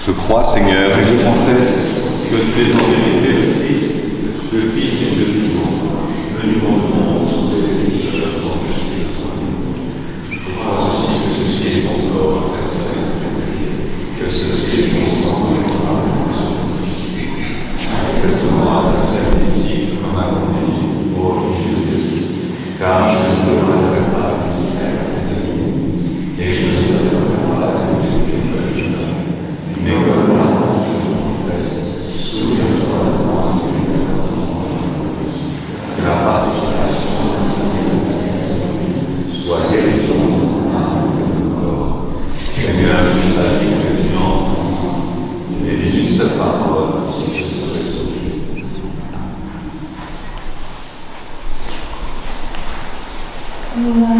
Je crois, Seigneur, et je confesse que tu es en vérité le Christ, le Fils du Dieu vivant, venu dans le monde, sauver les pécheurs dont je suis le premier. Je crois aussi que ceci est mon corps, que ceci est mon sang, accepte-moi à ta sainte disciple comme un conduit au Jésus, car je ne me donnerai pas à ton mystère, et je ne me donnerai pas à cette question que je donne, mais comme là, je te confesse, souviens-toi de moi, Seigneur, que la participation de Saint-Esprit soit guérissante de ton âme et de ton corps. Seigneur, je t'invite que tu entends, et d'une seule parole, je serai sauvé. Thank you.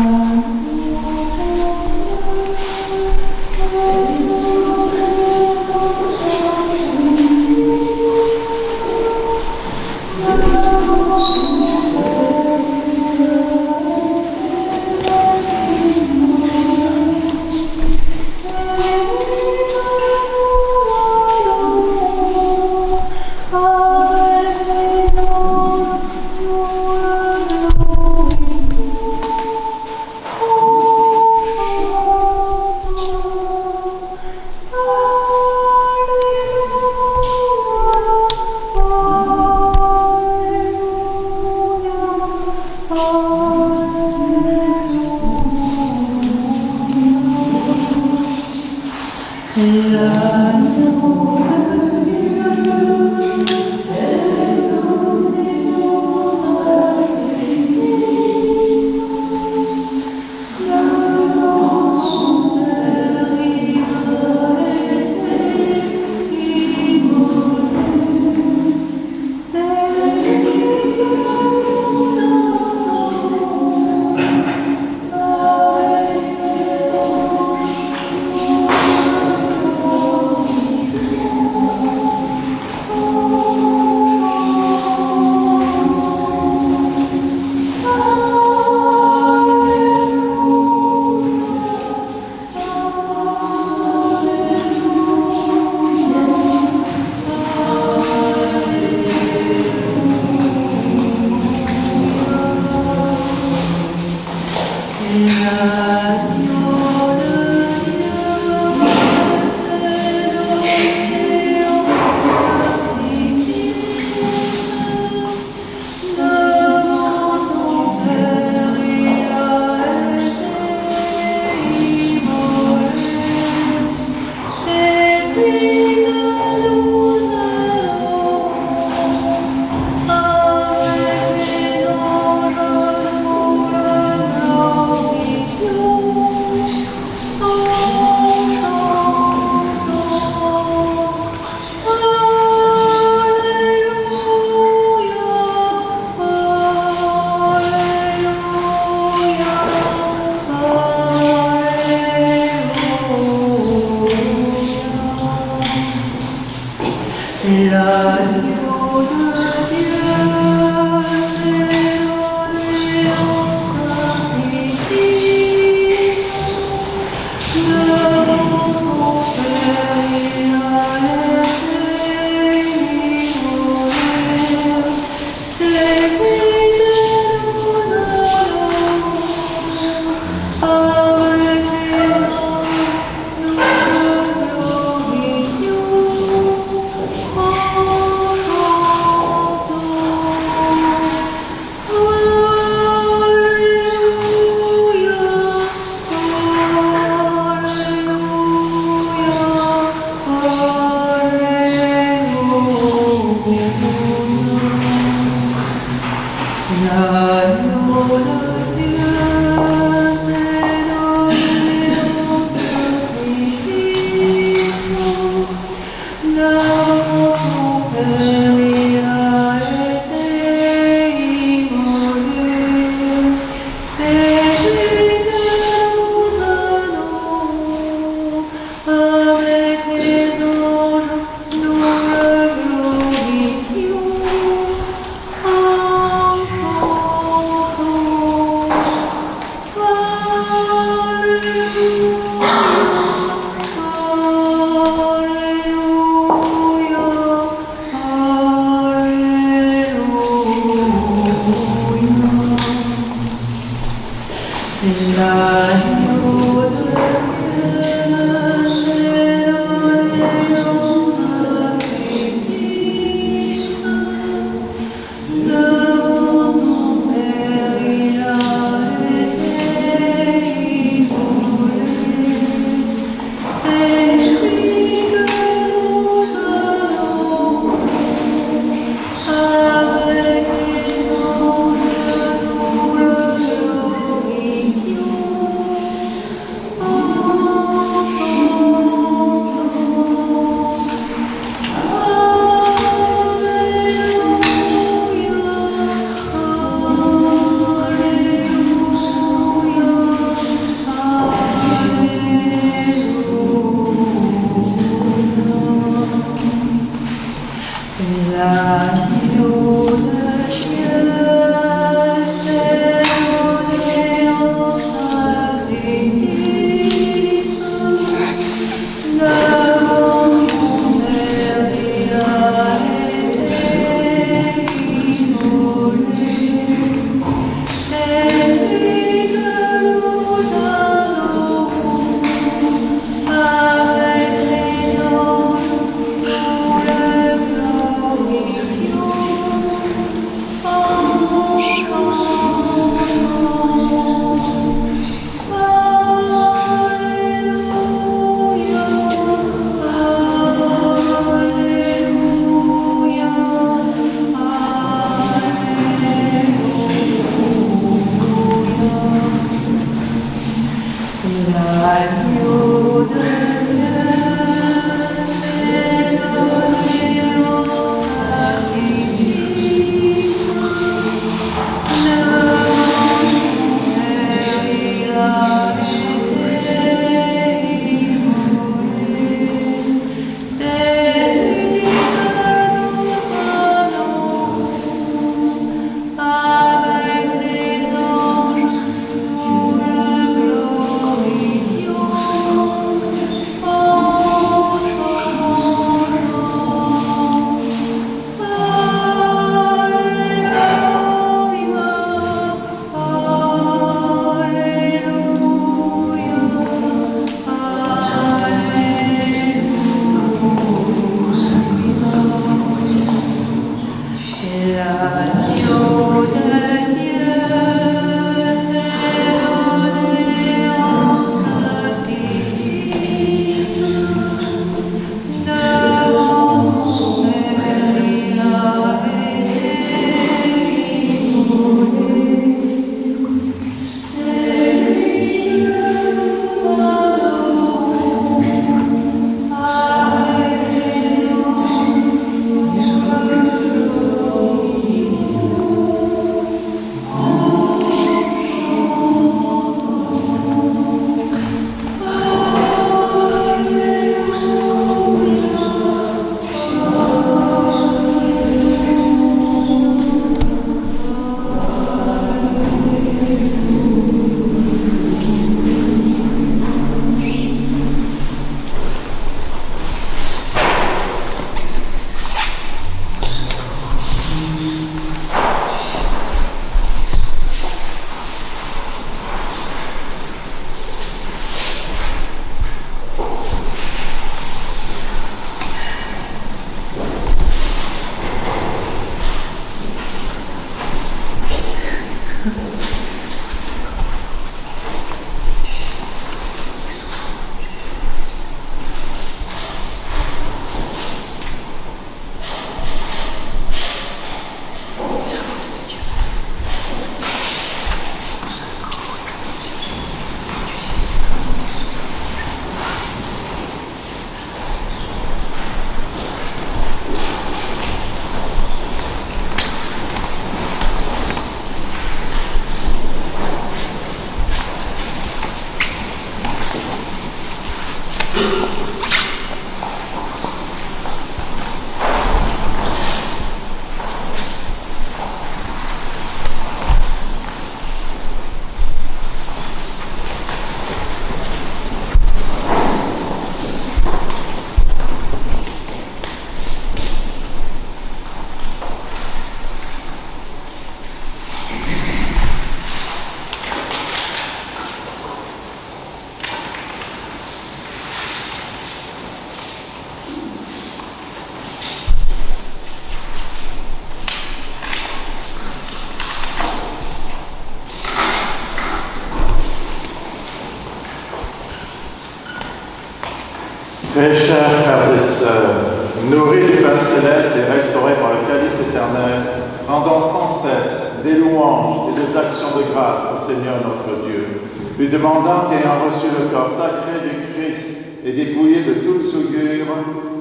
Très chers frères et sœurs, nourris du pain céleste et restaurés par le calice éternel, rendons sans cesse des louanges et des actions de grâce au Seigneur notre Dieu, lui demandant qu'ayant reçu le corps sacré du Christ et dépouillé de toute souillure,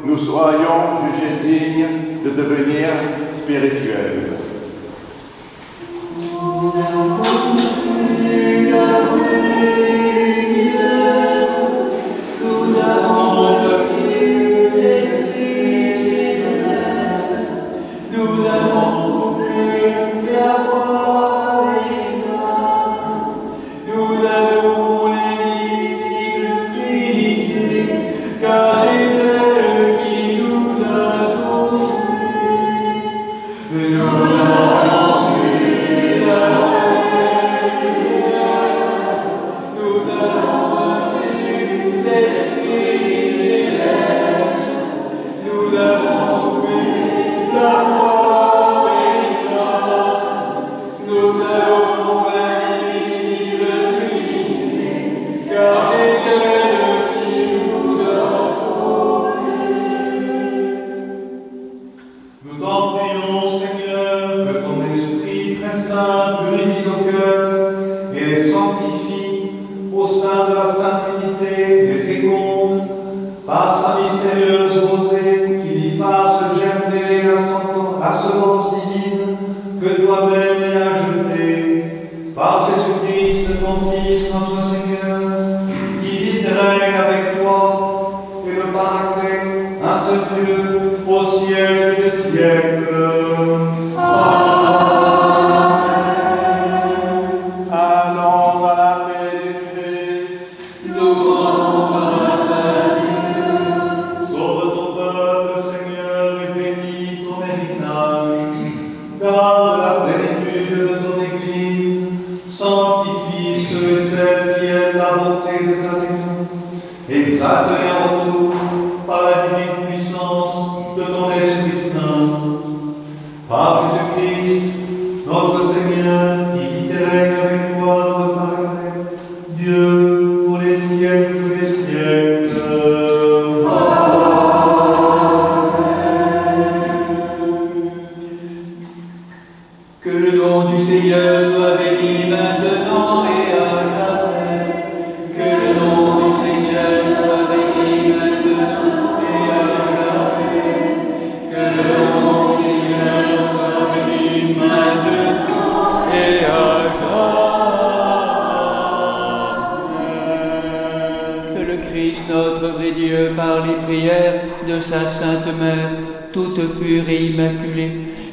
nous soyons jugés dignes de devenir spirituels.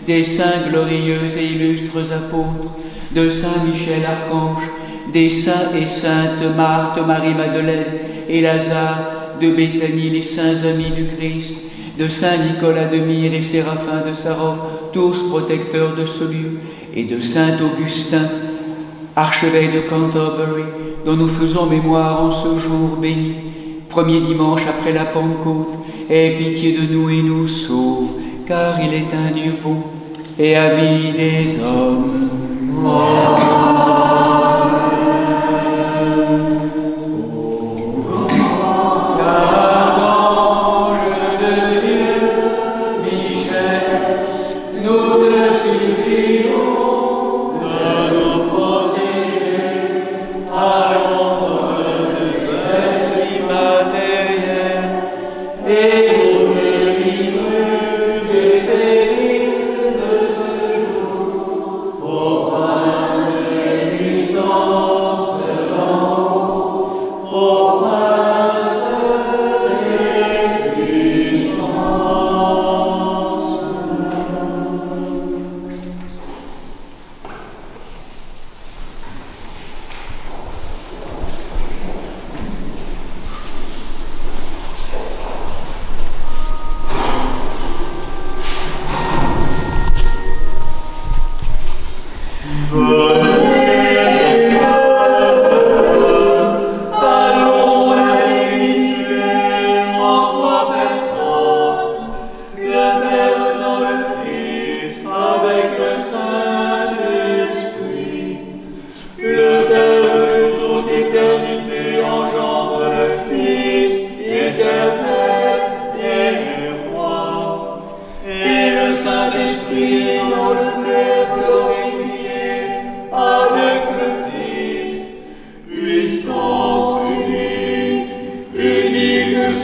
Des saints glorieux et illustres apôtres, de Saint Michel Archange, des saints et saintes Marthe, Marie-Madeleine et Lazare, de Béthanie, les saints amis du Christ, de Saint Nicolas de Myre et Séraphin de Sarov, tous protecteurs de ce lieu, et de Saint Augustin, archevêque de Canterbury, dont nous faisons mémoire en ce jour béni, premier dimanche après la Pentecôte. Aie pitié de nous et nous sauve, car il est un Dieu bon et ami des hommes.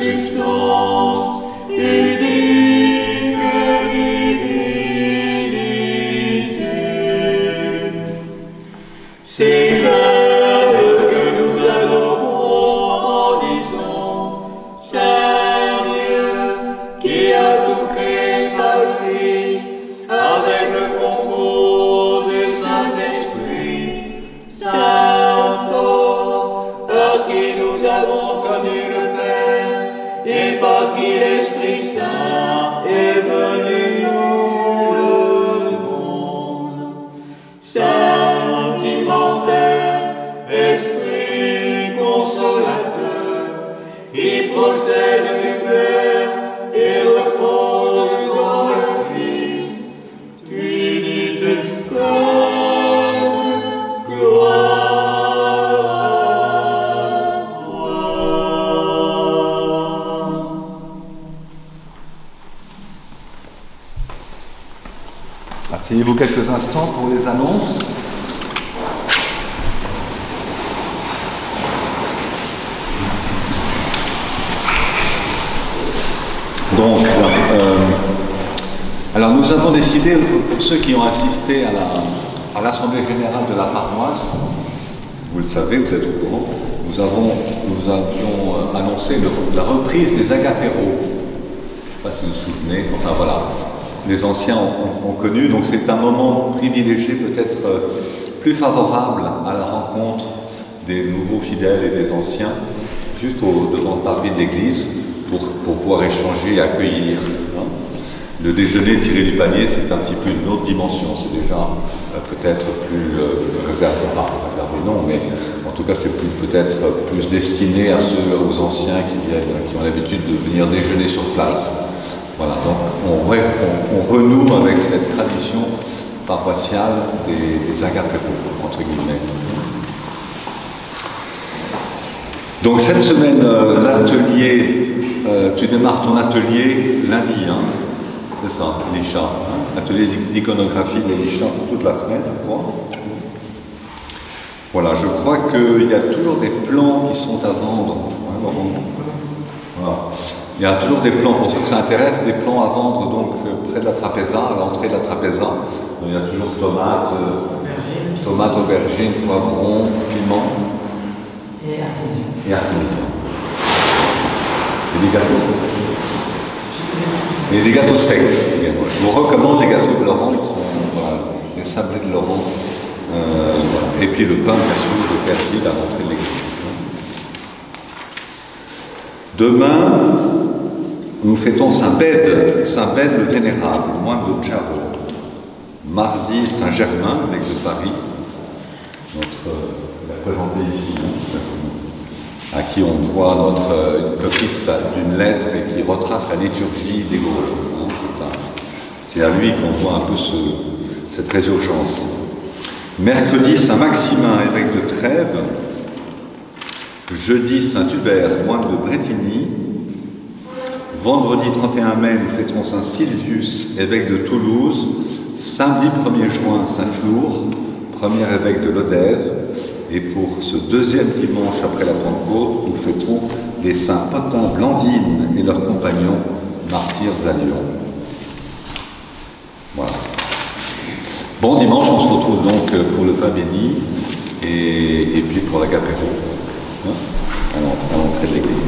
substance unique divinité. C'est l'Verbe que nous adorons en disant Saint Dieu qui a tout créé par le Fils avec le concours du Saint-Esprit, Saint fort, par qui nous avons connu le Père et par qui l'Esprit Saint est venu nous le monde. Saint immortel, Esprit consolateur, qui procède du Père et repose dans le Fils, Trinité sainte, gloire à toi. Asseyez-vous quelques instants pour les annonces. Donc, alors nous avons décidé, pour ceux qui ont assisté à l'Assemblée Générale de la paroisse, vous le savez, vous êtes au courant, nous avions annoncé la reprise des agapéros. Je ne sais pas si vous vous souvenez, enfin voilà, les anciens ont connu, donc c'est un moment privilégié, peut-être plus favorable à la rencontre des nouveaux fidèles et des anciens, juste devant le parvis de l'église, pour pouvoir échanger et accueillir. Hein. Le déjeuner tiré du panier, c'est un petit peu une autre dimension, c'est déjà peut-être plus réservé, enfin réservé non, mais en tout cas c'est peut-être plus destiné à aux anciens qui ont l'habitude de venir déjeuner sur place. Voilà, donc on renoue avec cette tradition paroissiale des agapéros, entre guillemets. Donc cette semaine, l'atelier, tu démarres ton atelier lundi, hein, c'est ça, Elisha, hein, atelier d'iconographie d'Elisha pour toute la semaine, je crois. Voilà, je crois qu'il y a toujours des plans qui sont à vendre. Hein, voilà. Il y a toujours des plans, pour ceux que ça intéresse, des plans à vendre donc près de la trapéza, à l'entrée de la trapéza. Il y a toujours tomates, aubergines, poivrons, piments. Et artémisia. Et artémisia. Et des gâteaux. Et des gâteaux secs. Je vous recommande les gâteaux de Laurent, ils sont voilà, les sablés de Laurent. Voilà. Et puis le pain, bien sûr, de persil à l'entrée de l'église. Demain, nous fêtons Saint-Bède le Vénérable, moine de Jarro. Mardi, Saint-Germain, l'évêque de Paris, il a présenté ici, à qui on doit une copie d'une lettre et qui retrace la liturgie des Gaules. Hein, c'est à lui qu'on voit un peu cette résurgence. Mercredi, Saint-Maximin, évêque de Trèves. Jeudi, Saint-Hubert, moine de Brétigny. Vendredi 31 mai, nous fêterons Saint-Sylvius, évêque de Toulouse. Samedi 1er juin, Saint-Flour, premier évêque de Lodève. Et pour ce deuxième dimanche après la Pentecôte, nous fêterons les saints Potin, Blandine et leurs compagnons, martyrs à Lyon. Voilà. Bon dimanche, on se retrouve donc pour le pain béni et puis pour l'agapéro, hein, à l'entrée de l'église.